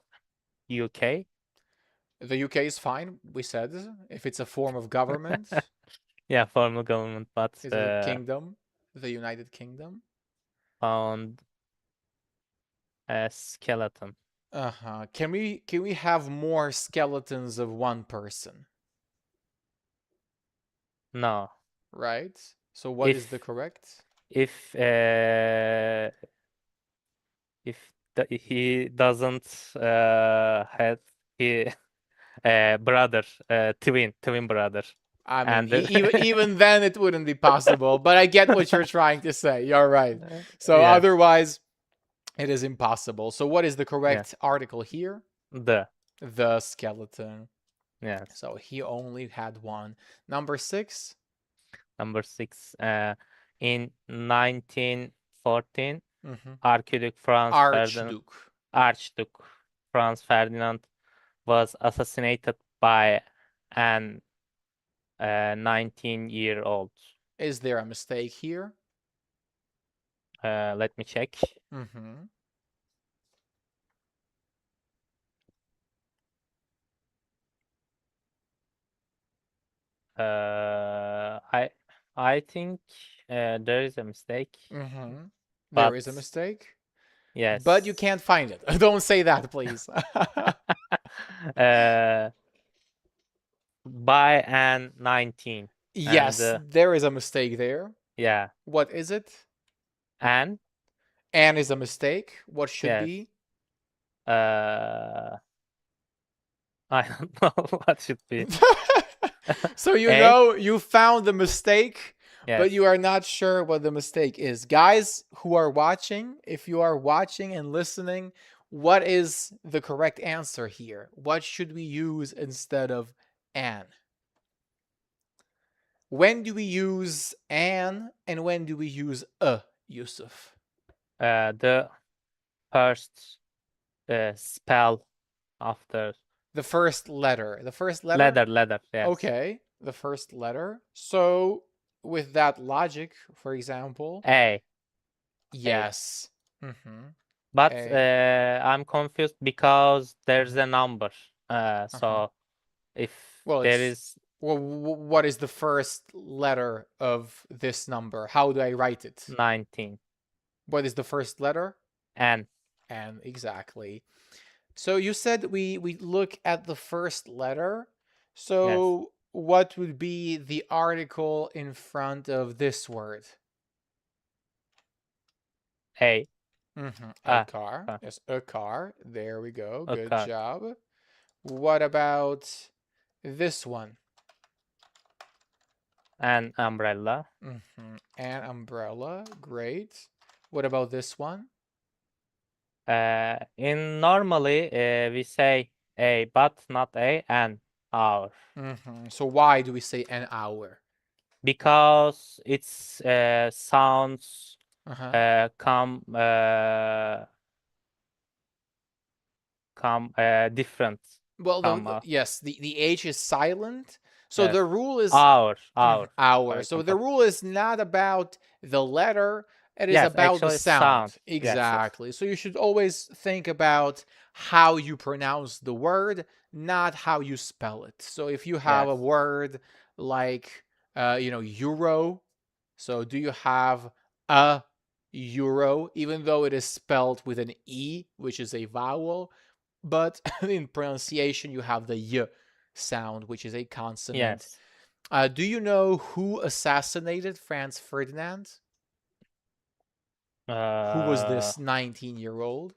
UK.
The UK is fine, we said. If it's a form of government,
Yeah, formal government, but
is it a kingdom? The United Kingdom?
found a skeleton.
Uh-huh. Can we have more skeletons of one person?
No,
Right? So what is the
if
correct?
if uh, he doesn't have he brother, twin brother,
I mean,
and
even then it wouldn't be possible, but I get what you're trying to say. You're right. So
yes,
otherwise, it is impossible. So what is the
yeah,
correct article here?
the
The skeleton.
yes.
So he only had one. Number 6.
Number 6. In 1914,
Mm-hmm.
Archduke Franz Ferdinand
Archduke.
Archduke Franz Ferdinand was assassinated by an 19-year-old.
Is there a mistake here?
Let me check.
Mm-hmm.
I think there is a mistake,
Mm-hmm. There
but
is a mistake, but you
yes.
can't find it. Don't say that, please.
uh, by an 19, and
Yes, there is a mistake there.
yeah,
What is it?
and
And is a mistake. What should
yes.
be?
Uh, I don't know what should be.
So you
A,
know you found the mistake, but
yes.
you are not sure what the mistake is. Guys who are watching, if you are watching and listening, what is the correct answer here? What should we use instead of an? When do we use an and when do we use a, Yusuf?
The first spell after
The first letter. The first letter?
leather, yes.
Okay, the first letter. So, with that logic, for example,
A, A.
yes. Mm-hmm.
But
A.
I'm confused because there's
Mm-hmm.
a number.
Uh-huh.
So if
Well,
there
it's
is
well, what is the first letter of this number? How do I write it?
19
What is the first letter?
and
And exactly. So you said we look at the first letter.
yes,
So what would be the article in front of this word?
A,
A
a,
car.
a,
Yes, a car. There we go.
a
Good
car,
job. What about this one?
an umbrella.
An umbrella. Great. What about this one?
In normally we say a, but not a and our,
So why do we say an hour?
because it's sounds
Uh-huh.
come different,
Well,
come
yes, the H is silent. So
yes,
the rule is hour.
for
So the
example.
rule is not about the letter, it is
Yes,
about the
actually
sound.
sound. Yes.
Exactly. So you should always think about how you pronounce the word, not how you spell it. So if you have a
Yes.
word like euro, so do you have a euro, even though it is spelled with an E, which is a vowel? But in pronunciation, you have the y sound, which is a consonant.
Yes.
Do you know who assassinated Franz Ferdinand? Who was
Uh,
this 19-year-old?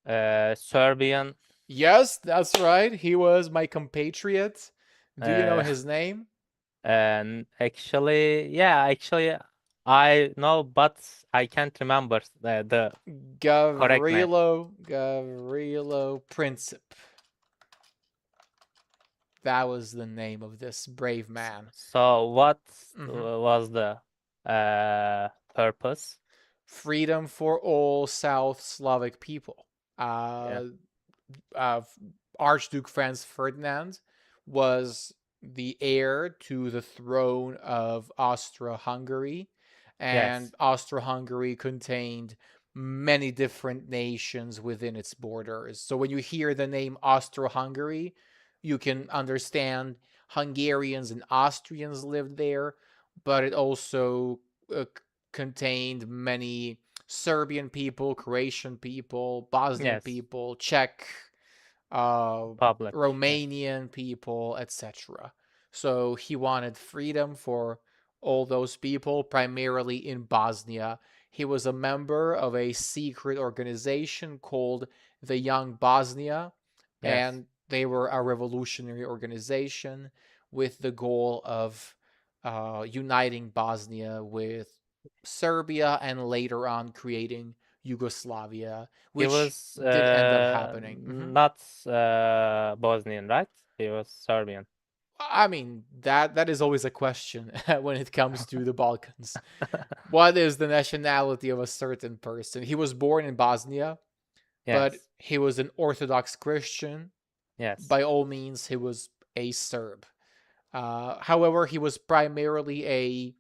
Serbian.
Yes, that's right. He was my compatriot. Do you know
Uh,
his name?
and actually, I know, but I can't remember the correct name.
Gavrilo Princip. That was the name of this brave man.
So what
Mhm.
was the purpose?
Freedom for all South Slavic people.
Yeah.
Uh, uh, Archduke Franz Ferdinand was the heir to the throne of Austro-Hungary, and
Yes.
Austro-Hungary contained many different nations within its borders. So when you hear the name Austro-Hungary, you can understand Hungarians and Austrians lived there, but it also contained many Serbian people, Croatian people, Bosnian
Yes.
people, Czech, uh,
Public. Yeah.
Romanian people, etc. So he wanted freedom for all those people, primarily in Bosnia. He was a member of a secret organization called the Young Bosnia,
Yes.
and they were a revolutionary organization with the goal of uniting Bosnia with Serbia and later on creating Yugoslavia,
He
which
was
did end up happening.
not Bosnian, right? He was Serbian.
I mean, that is always a question when it comes to the Balkans. What is the nationality of a certain person? He was born in Bosnia, but
Yes.
he was an Orthodox Christian.
Yes.
By all means, he was a Serb. However, he was primarily a,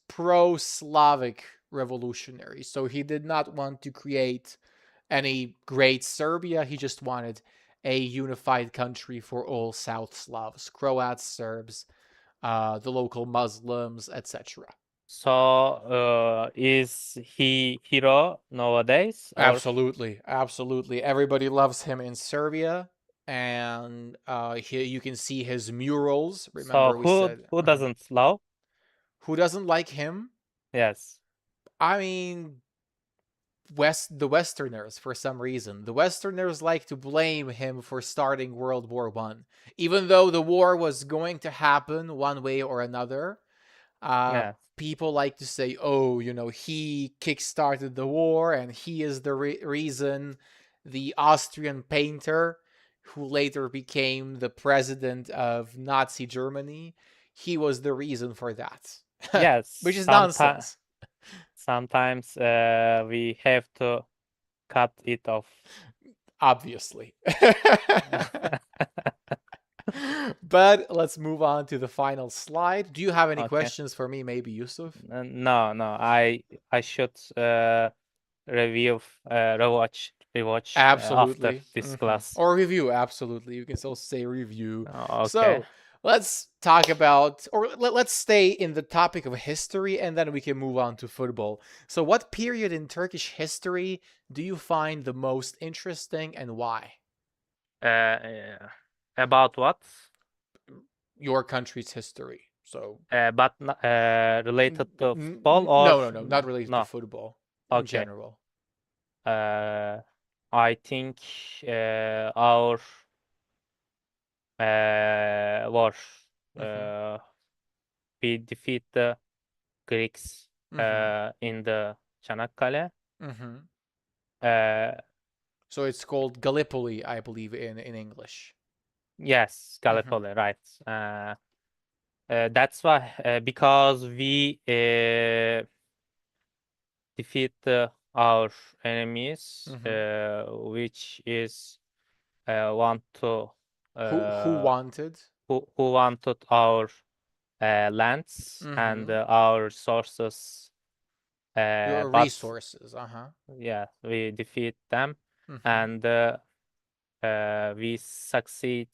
pro-Slavic revolutionary. So he did not want to create any great Serbia. He just wanted a unified country for all South Slavs, Croats, Serbs, the local Muslims, etc.
So, is he hero nowadays, or
Absolutely, absolutely. Everybody loves him in Serbia, and you can see his murals.
so
Remember, we said
who doesn't love?
who doesn't like him?
Yes.
I mean, the Westerners for some reason. The Westerners like to blame him for starting World War One, even though the war was going to happen one way or another.
Yes.
People like to say, "Oh, he kickstarted the war, and he is the reason." The Austrian painter, who later became the president of Nazi Germany, he was the reason for that,
Yes.
which is
Sometimes
nonsense.
sometimes we have to cut it off.
Obviously. But let's move on to the final slide. Do you have any
Okay.
questions for me, maybe, Yusuf?
No, no. I should review, rewatch after
Absolutely.
this class.
Or review, absolutely. You can also say review.
Okay.
So let's talk about, or let's stay in the topic of history, and then we can move on to football. So, what period in Turkish history do you find the most interesting, and why?
Uh, about what?
Your country's history. So,
But related to football, or
no, no, no, not related to
no?
football in
Okay.
general.
Uh, I think our war,
Hmm.
uh, we defeat the Greeks
Hmm.
in the Çanakkale.
Hmm.
Uh,
So it's called Gallipoli, I believe, in English.
yes,
Hmm.
Gallipoli, right. That's why, because we defeat our enemies,
Hmm.
which is want to
Who
uh,
wanted?
who wanted our lands and
Hmm.
our resources.
Your
But
resources. Uh-huh.
yeah, we defeat them,
Hmm.
and we succeed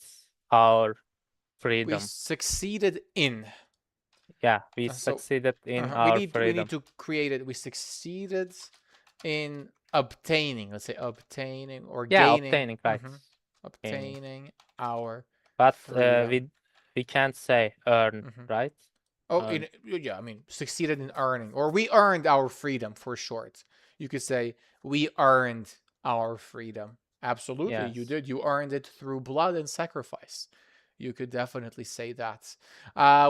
our
We
freedom.
succeeded in.
Yeah, we
So
succeeded in
we
our
need
freedom.
to create it. We succeeded in obtaining. Let's say obtaining or
Yeah,
gaining.
obtaining rights, gaining.
Obtaining our
But
freedom.
we can't say earn,
Hmm.
right?
Oh,
Earn.
yeah. I mean, succeeded in earning, or we earned our freedom for short. You could say we earned our freedom. Absolutely, you
Yes.
did. You earned it through blood and sacrifice. You could definitely say that.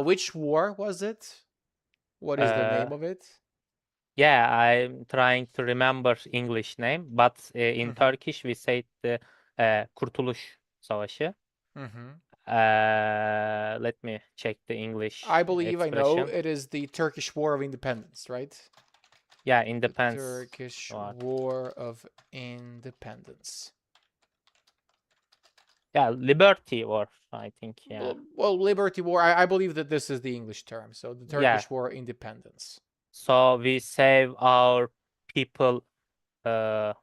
Which war was it? What is the
Uh,
name of it?
yeah, I'm trying to remember English name, but in
Mm-hmm.
Turkish we say the Kurtuluş Savaşı.
Mm-hmm.
Let me check the
I
English
believe I know
expression.
it is the Turkish War of Independence, right?
Yeah,
The
independence.
Turkish
War.
War of Independence.
Yeah, Liberty War, I think. Yeah.
Well, Liberty War. I believe that this is the English term. So the
Yeah.
Turkish War of Independence.
So we save our people uh,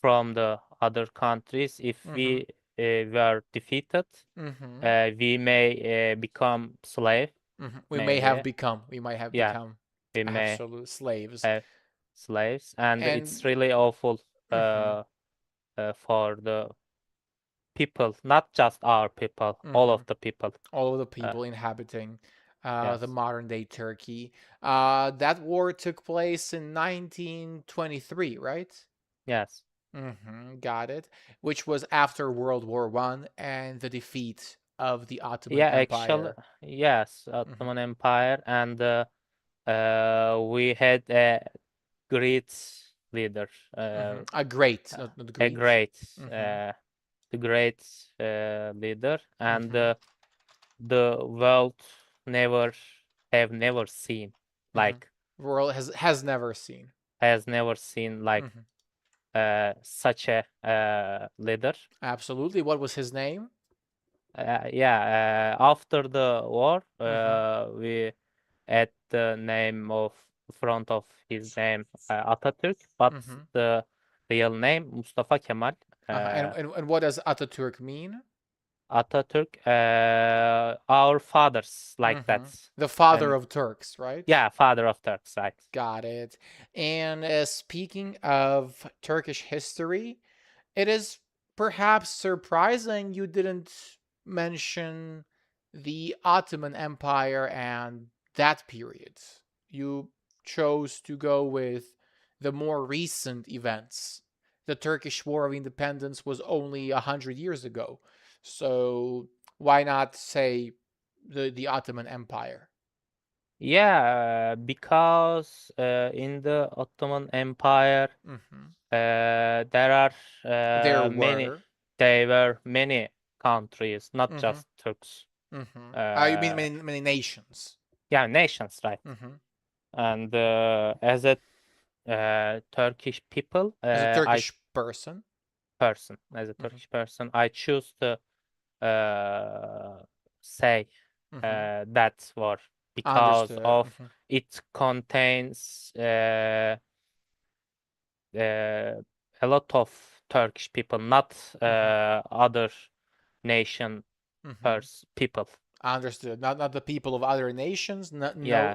from the other countries. If
Mm-hmm.
we were defeated,
Mm-hmm.
we may become slave,
Mm-hmm.
maybe.
We might have
Yeah,
become
we may
absolute slaves.
have slaves, and it's
And
really awful
mm-hmm.
for the people, not just our people, all
Mm-hmm.
of the people.
All of the
Uh,
people inhabiting the
yes,
modern day Turkey. That war took place in 1923, right?
yes.
Got it. Which was after World War One and the defeat of the Ottoman
Yeah, actually,
Empire.
yes,
hmm
Ottoman Empire, and we had a great leader,
A great,
uh,
not
a
great.
great,
hmm
uh, the great leader, and
hmm
the world never never seen
hmm
like
World has never seen.
has never seen like
hmm
such a leader.
Absolutely. What was his name?
Yeah, after the war,
hmm
we add the name of front of his name Atatürk, but
hmm
the real name Mustafa Kemal
And what does Ataturk mean?
Atatürk. Our fathers like that,
The father
and
of Turks, right?
yeah, father of Turks, right?
Got it. And speaking of Turkish history, it is perhaps surprising you didn't mention the Ottoman Empire and that period. You chose to go with the more recent events. The Turkish War of Independence was only 100 years ago. So why not say the Ottoman Empire?
Yeah, because in the Ottoman Empire,
hmm
there are
There
many.
were.
There were many countries, not
hmm
just Turks.
You mean
Uh,
many nations?
yeah, nations, right?
hmm
And as a Turkish people,
As a
I
Turkish person.
person, as a
hmm
Turkish person, I choose to say
hmm
that war because
Understood.
of it contains uh, a lot of Turkish people, not
hmm
other nation
hmm
people.
Understood. Not the people of other nations. Not
Yeah,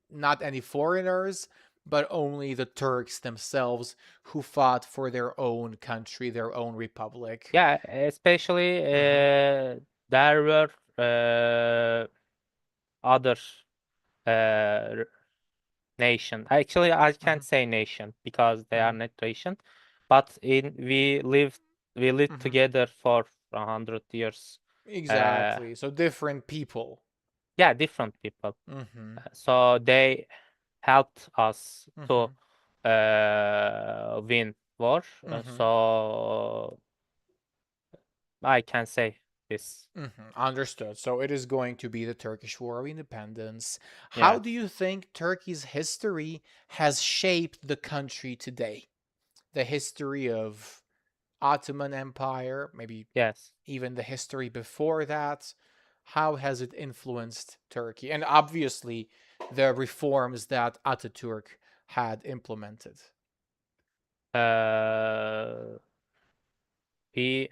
not any foreigners, but only the Turks themselves who fought for their own country, their own republic.
yeah. Especially
hmm
there were uh, other uh, nation. Actually, I can't
hmm
say nation because they are
hmm
not nation, but in we lived
hmm
together for 100 years. Uh,
Exactly. So different people.
yeah, different people.
hmm
So they helped us to
hmm
win war.
hmm
So I can say this.
Understood. So it is going to be the Turkish War of Independence. How do
Yes,
you think Turkey's history has shaped the country today? The history of Ottoman Empire, maybe
yes.
even the history before that. How has it influenced Turkey? And obviously, the reforms that Ataturk had implemented.
Uh, we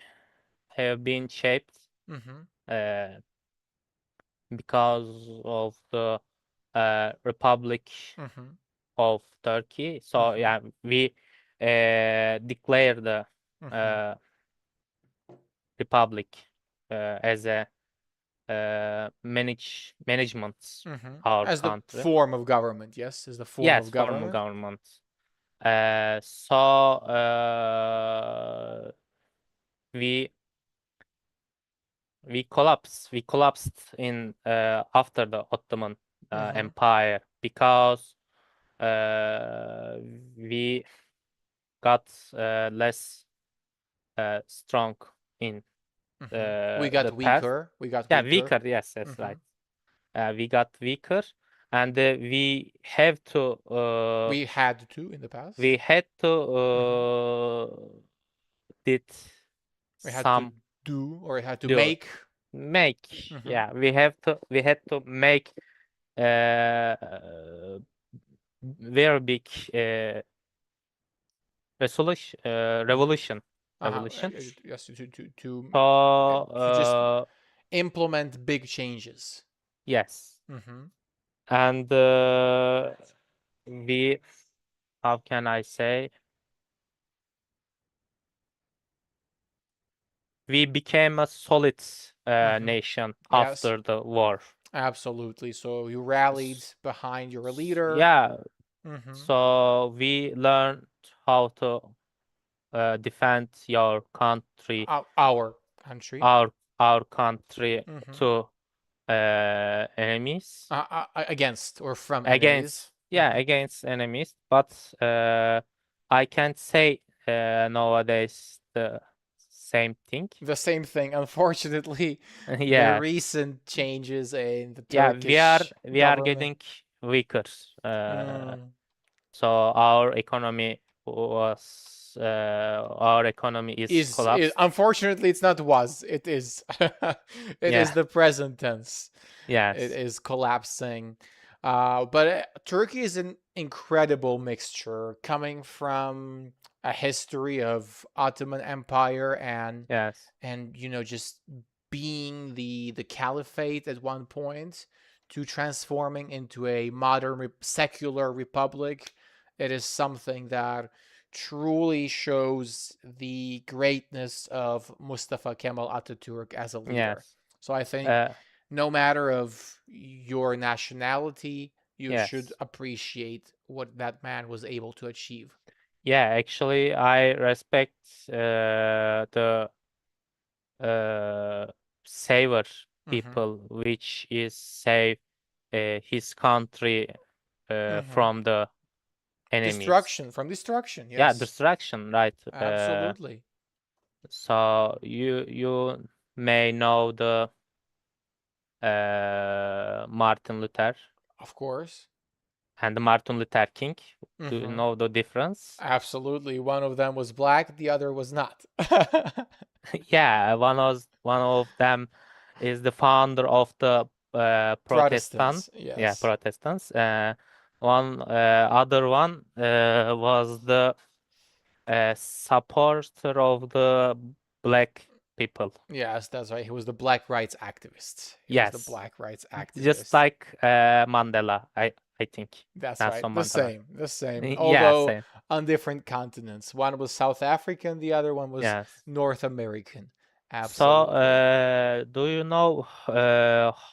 have been shaped
Mm-hmm.
uh, because of the Republic
Mm-hmm.
of Turkey. So
Mm-hmm.
yeah, we declare the
Mm-hmm.
uh, Republic as a management
Mm-hmm.
our
As the
country.
form of government, yes, as the form
Yes,
of
form of
government.
government. So we we collapsed in after the Ottoman Empire because uh, we got less strong in
We got
the past.
weaker. We got
Yeah,
weaker.
weaker. Yes, that's
hmm
right. We got weaker, and we have to
We had to in the past.
we had to
hmm
did
We had to
some
do or we had to
do
make.
make.
hmm
Yeah, we had to make very big revolution.
Uh-huh.
Revolution.
Yes,
So
to just implement big changes.
yes,
hmm
and we, how can I say, we became a solid
hmm
nation
Yes,
after the war.
absolutely. So you rallied
S-
behind your leader.
Yeah,
hmm
so we learned how to defend your country,
Our country.
our our country
hmm
to enemies
Against or from enemies.
against, yeah, against enemies. But I can't say nowadays the same thing.
The same thing. Unfortunately, the
Yeah,
recent changes in the
yeah, we are
Turkish
we are
government.
getting weaker. Uh,
Mm,
so our economy is collapsed.
unfortunately it's not was, it is. It
Yeah,
is the present tense. It
yes,
is collapsing. But Turkey is an incredible mixture coming from a history of Ottoman Empire
yes,
and just being the caliphate at one point to transforming into a modern secular republic. It is something that truly shows the greatness of Mustafa Kemal Ataturk as a leader.
yes,
So I think
uh,
no matter of your nationality, you should
yes.
appreciate what that man was able to achieve.
Yeah, actually, I respect the uh, saver
hmm
people, which is save his country
hmm
from the enemies.
Destruction from destruction,
Yeah,
yes.
destruction, right?
Absolutely.
So you may know the Martin Luther
Of course.
and Martin Luther King. Do you
hmm
know the difference?
Absolutely. One of them was black, the other was not.
Yeah, one of them is the founder of the Protestant,
Protestants,
yeah,
yes.
Protestants. One other one was the supporter of the black people.
Yes, that's right. He was the black rights activist. He was the
Yes,
black rights
just
activist.
like Mandela, I think.
That's right.
Nelson
The
Mandela.
same. The same.
Yeah,
Although
same.
on different continents. One was South African, the other one was
Yes.
North American.
So,
Absolutely.
do you know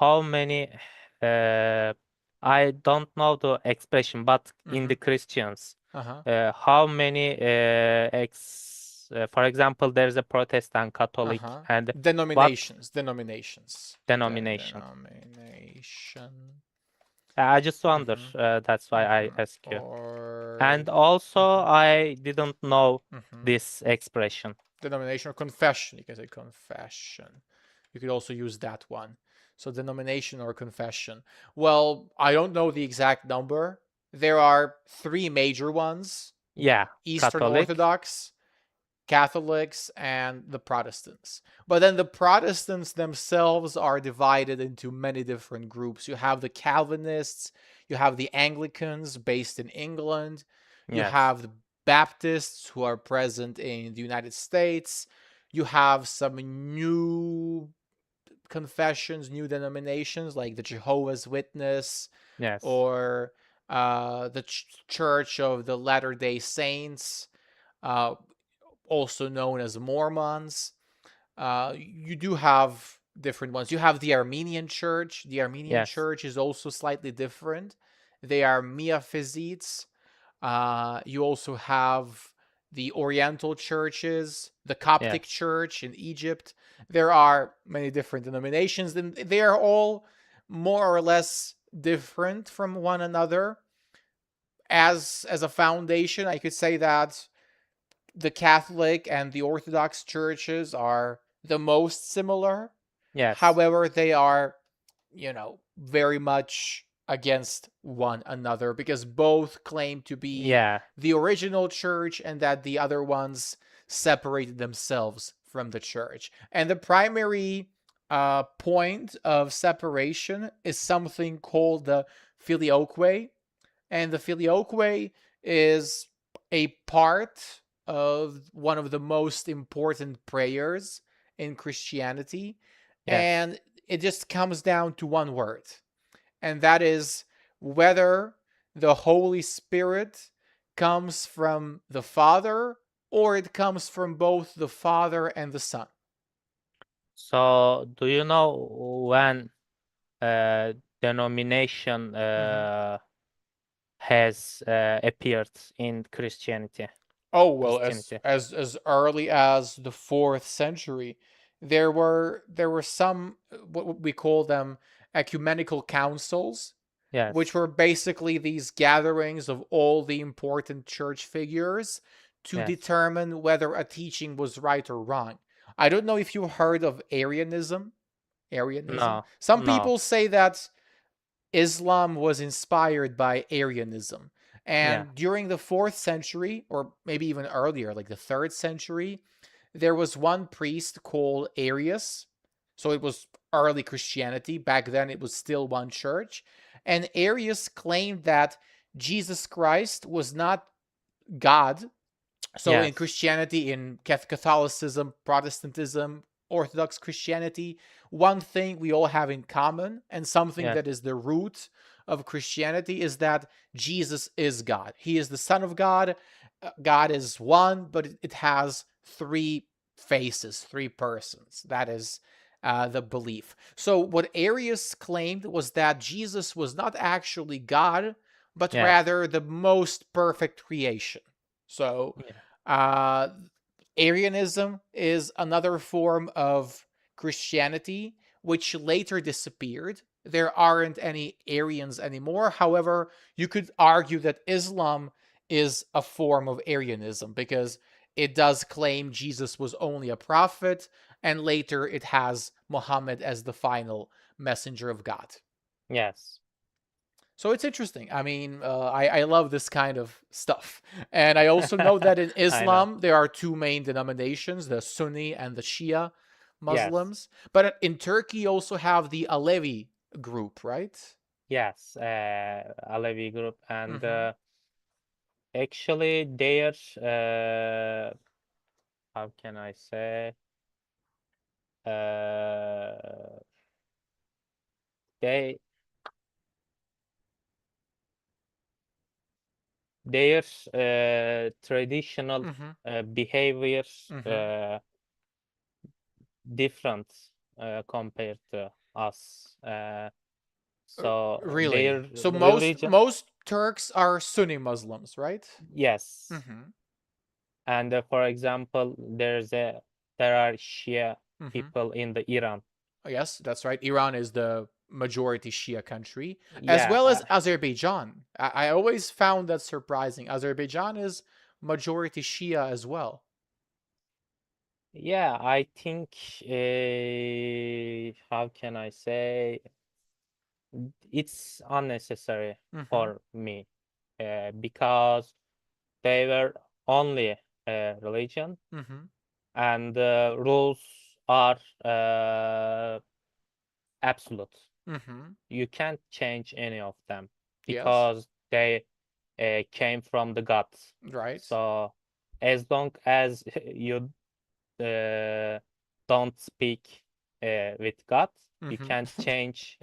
how many? Uh, I don't know the expression, but in
Mm-hmm.
the Christians,
Uh-huh.
how many for example, there's a Protestant, Catholic,
Uh-huh.
and what
Denominations. Denominations.
denomination?
Denomination.
I just wonder.
Mm-hmm.
That's why I
Mm-hmm.
ask you.
Or
And also,
mm-hmm.
I didn't know
Mm-hmm.
this expression.
Denomination or confession. You can say confession. You could also use that one. So denomination or confession. Well, I don't know the exact number. There are three major ones:
Yeah,
Eastern
Catholic.
Orthodox, Catholics, and the Protestants. But then the Protestants themselves are divided into many different groups. You have the Calvinists, you have the Anglicans based in England, you
Yes,
have the Baptists who are present in the United States, you have some new confessions, new denominations like the Jehovah's Witness
yes,
or the Church of the Latter day Saints. Uh, Also known as Mormons. You do have different ones. You have the Armenian Church. The Armenian
yes,
Church is also slightly different. They are Miaphysites. You also have the Oriental churches, the Coptic
Yes.
Church in Egypt. There are many different denominations, and they are all more or less different from one another. As a foundation, I could say that the Catholic and the Orthodox churches are the most similar.
Yes.
However, they are, very much against one another because both claim to be
Yeah.
the original church and that the other ones separated themselves from the church. And the primary point of separation is something called the filioque, and the filioque is a part of one of the most important prayers in Christianity,
Yes.
and it just comes down to one word, and that is whether the Holy Spirit comes from the Father or it comes from both the Father and the Son.
So, do you know when uh, denomination
Mhm.
has appeared in Christianity?
Oh well, as
Christianity.
as as early as the fourth century, there were some what we call them ecumenical councils, which
Yes.
were basically these gatherings of all the important church figures to
Yes.
determine whether a teaching was right or wrong. I don't know if you heard of Arianism. Arianism.
No.
Some
No.
people say that Islam was inspired by Arianism.
Yeah.
And during the fourth century, or maybe even earlier, like the third century, there was one priest called Arius. So it was early Christianity. Back then, it was still one church. And Arius claimed that Jesus Christ was not God. So in
Yes.
Christianity, in Catholicism, Protestantism, Orthodox Christianity, one thing we all have in common, and something
Yes.
that is the root of Christianity, is that Jesus is God. He is the Son of God. God is one, but it has three faces, three persons. That is the belief. So what Arius claimed was that Jesus was not actually God, but
Yes.
rather the most perfect creation. So
Yeah.
uh, Arianism is another form of Christianity which later disappeared. There aren't any Arians anymore. However, you could argue that Islam is a form of Arianism because it does claim Jesus was only a prophet, and later it has Muhammad as the final messenger of God.
Yes.
So it's interesting. I mean, I love this kind of stuff. And I also know that in
I know.
Islam, there are two main denominations, the Sunni and the Shia
Yes.
Muslims. But in Turkey, you also have the Alevi group, right?
Yes. Alevi group, and
Mm-hmm.
actually, there's how can I say? Uh, they there's traditional
Mm-hmm.
behaviors
Mm-hmm.
different compared to us. So
Really?
their
So most
religion,
most Turks are Sunni Muslims, right?
yes.
Mm-hmm.
And for example, there are Shia
Mm-hmm.
people in the Iran.
Yes, that's right. Iran is the majority Shia country, as
Yeah,
well as Azerbaijan. I always found that surprising. Azerbaijan is majority Shia as well.
yeah. I think how can I say? It's unnecessary
Mm-hmm.
for me because they were only a religion,
Mm-hmm.
and the rules are absolute.
Mm-hmm.
You can't change any of them
Yes.
because they came from the gods.
Right.
So as long as you don't speak with God, you can't
Mm-hmm.
change.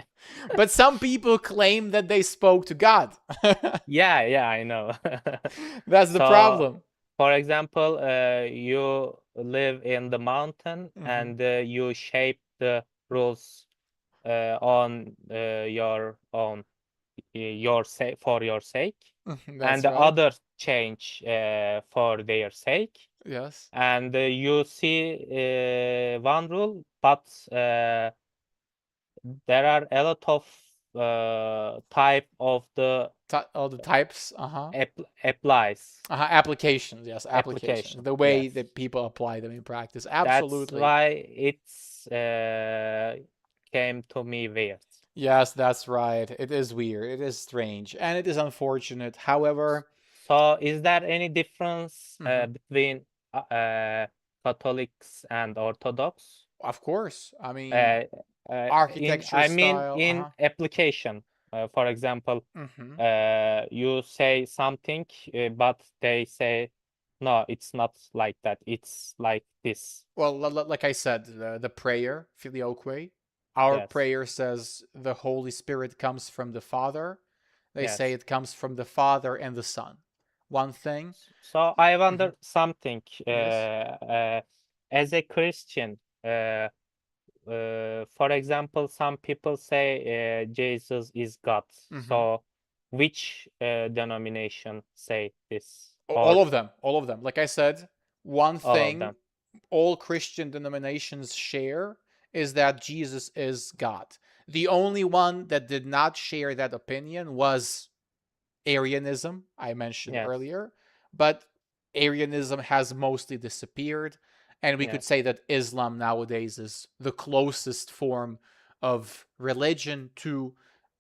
But some people claim that they spoke to God.
Yeah, yeah, I know.
That's the
So,
problem.
for example, you live in the mountain
Mm-hmm.
and you shape the rules on your own. your sake, for your sake, and
That's
the
right.
other change for their sake.
Yes.
And you see one rule, but there are a lot of type of the
All the types. Uh-huh.
applies
Applications. Yes, applications.
application.
The way
Yes,
that people apply them in practice.
that's
Absolutely.
why it's came to me weird.
Yes, that's right. It is weird. It is strange, and it is unfortunate. However,
So, is there any difference
mhm,
between Catholics and Orthodox?
of course. I mean,
Uh, in
architecture
I mean
style.
in application. For example,
Hmm.
you say something, but they say, no, it's not like that. It's like this.
Well, like I said, the prayer, filioque. Our
Yes,
prayer says the Holy Spirit comes from the Father. They say
yes.
it comes from the Father and the Son. One thing.
So I
Hmm.
wonder something.
Yes.
As a Christian, for example, some people say Jesus is God.
Hmm.
So, which denomination say this, or
All of them. All of them. Like I said, one
all of
thing
them?
all Christian denominations share is that Jesus is God. The only one that did not share that opinion was Arianism, I mentioned
Yes,
earlier, but Arianism has mostly disappeared. And we could
yes,
say that Islam nowadays is the closest form of religion to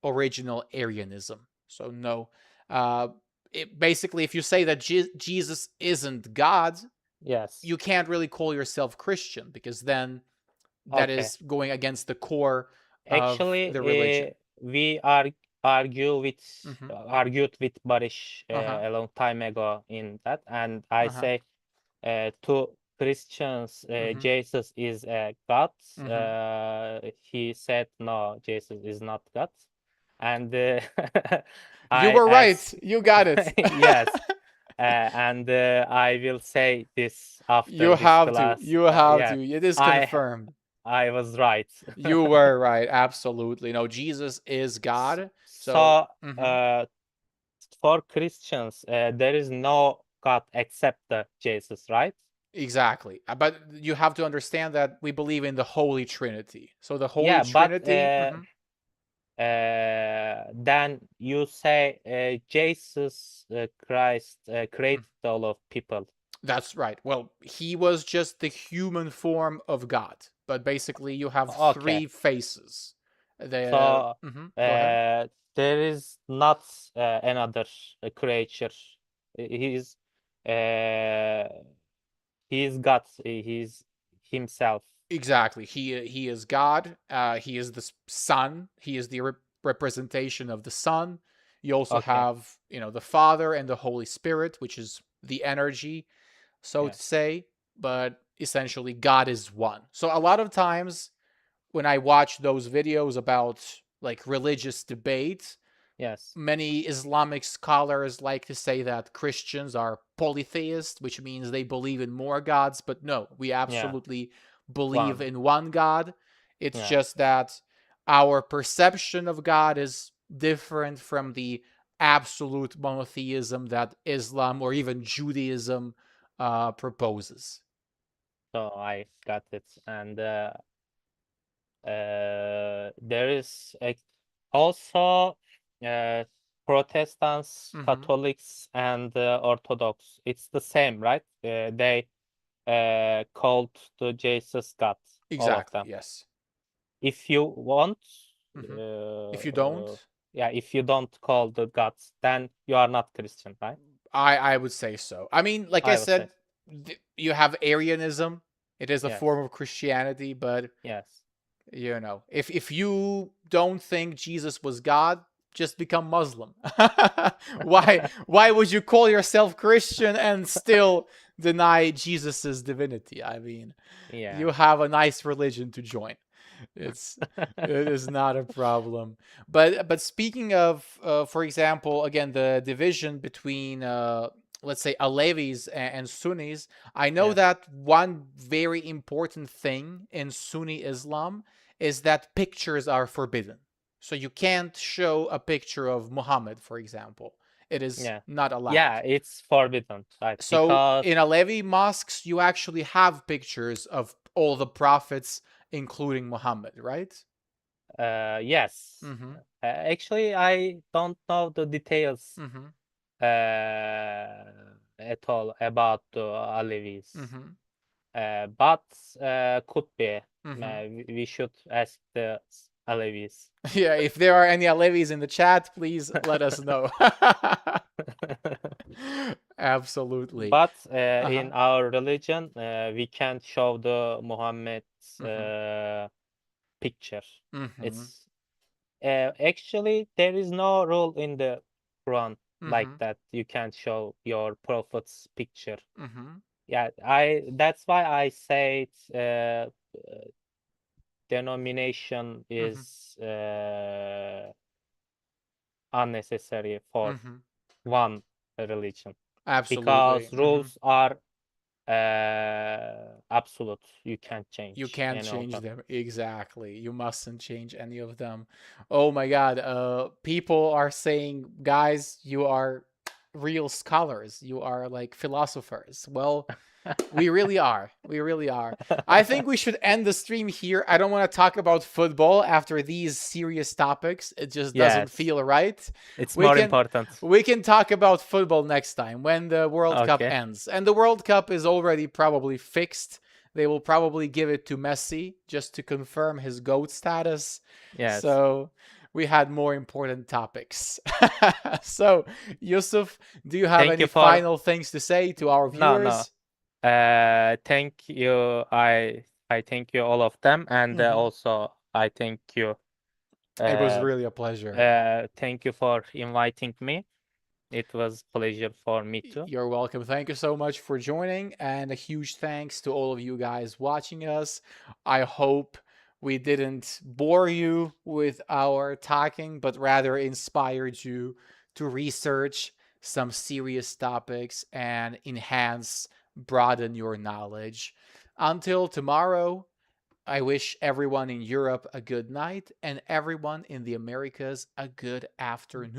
original Arianism. So, no. Uh, Basically, if you say that Jesus isn't God,
yes.
you can't really call yourself Christian because then that
Okay.
is going against the core of
Actually,
the religion.
we are argue with
Hmm.
argued with Barish
Uh huh.
a long time ago in that, and I
Uh huh.
say to Christians,
Hmm.
Jesus is God.
Hmm.
He said, no, Jesus is not God. And
You
I
were
asked,
right. You got it.
yes, and I will say this after
You
this
have to.
class.
You have
Yeah,
to. It is
I
confirmed.
I was right.
You were right. Absolutely. No, Jesus is God. So,
So, for Christians, there is no God except the Jesus, right?
exactly. But you have to understand that we believe in the Holy Trinity. So, the Holy
Yeah, but
Trinity.
then you say Jesus Christ created all of people.
That's right. Well, he was just the human form of God. But basically, you have
Okay,
three faces. The.
so
Go ahead.
there is not another creature. He's uh, he's God. He's himself.
Exactly. He is God. He is the Son. He is the representation of the Son. You also
Okay.
have the Father and the Holy Spirit, which is the energy, so to
Yes.
say. But essentially, God is one. So a lot of times when I watch those videos about like religious debate,
Yes.
many Islamic scholars like to say that Christians are polytheist, which means they believe in more gods, but no, we
Yeah.
absolutely believe
One.
in one God. It's
Yeah.
just that our perception of God is different from the absolute monotheism that Islam or even Judaism proposes.
So I got it. And there is also uh, Protestants,
Hmm.
Catholics, and Orthodox. It's the same, right? They called the Jesus God, all of
Exactly,
them.
yes.
If you want,
Hmm.
uh,
If you
uh,
don't,
yeah, if you don't call the gods, then you are not Christian, right?
I would say so. I mean, like I
I would say,
said, you have Arianism. It is a
yes,
form of Christianity, but
yes,
if you don't think Jesus was God, just become Muslim. Why would you call yourself Christian and still deny Jesus's divinity? I mean,
yeah,
you have a nice religion to join. It's it is not a problem. But speaking of, for example, again the division between let's say Alevis and Sunnis, I know
yes,
that one very important thing in Sunni Islam is that pictures are forbidden. So you can't show a picture of Muhammad, for example. It is
Yeah.
not allowed.
Yeah, it's forbidden, right?
So
Because
in Alevi mosques, you actually have pictures of all the prophets, including Muhammad, right?
yes.
Mm-hmm.
Actually, I don't know the details
Mm-hmm.
at all about the Alevis.
Mm-hmm.
But could be.
Mm-hmm.
We should ask the Alevis.
Yeah, if there are any Alevis in the chat, please let us know. Absolutely.
But
Uh-huh.
in our religion, we can't show the Muhammad's
Mm-hmm.
picture.
Mm-hmm.
It's actually there is no rule in the Quran like
Mm-hmm.
that. You can't show your prophet's picture.
Mm-hmm.
Yeah, I that's why I say denomination
Mm-hmm.
is unnecessary for
Mm-hmm.
one religion
Absolutely.
because
Mm-hmm.
rules are absolute. You can't
You
change
can't
any of
change
them.
them. Exactly. You mustn't change any of them. Oh my god. People are saying, guys, you are real scholars. You are like philosophers. Well, we really are. We really are. I think we should end the stream here. I don't want to talk about football after these serious topics. It just doesn't
Yes,
feel right.
it's
We
more
can
important.
we can talk about football next time when the World Cup
Okay.
ends. And the World Cup is already probably fixed. They will probably give it to Messi just to confirm his GOAT status.
Yes.
So we had more important topics. So, Yusuf, do you have
Thank
any
you for
final things to say to our
no no.
viewers?
Thank you. I thank you all of them, and
Mm-hmm.
also I thank you.
It was
Uh,
really a pleasure.
Thank you for inviting me. It was pleasure for me too.
You're welcome. Thank you so much for joining, and a huge thanks to all of you guys watching us. I hope we didn't bore you with our talking, but rather inspired you to research some serious topics and enhance, broaden your knowledge. Until tomorrow, I wish everyone in Europe a good night and everyone in the Americas a good afternoon.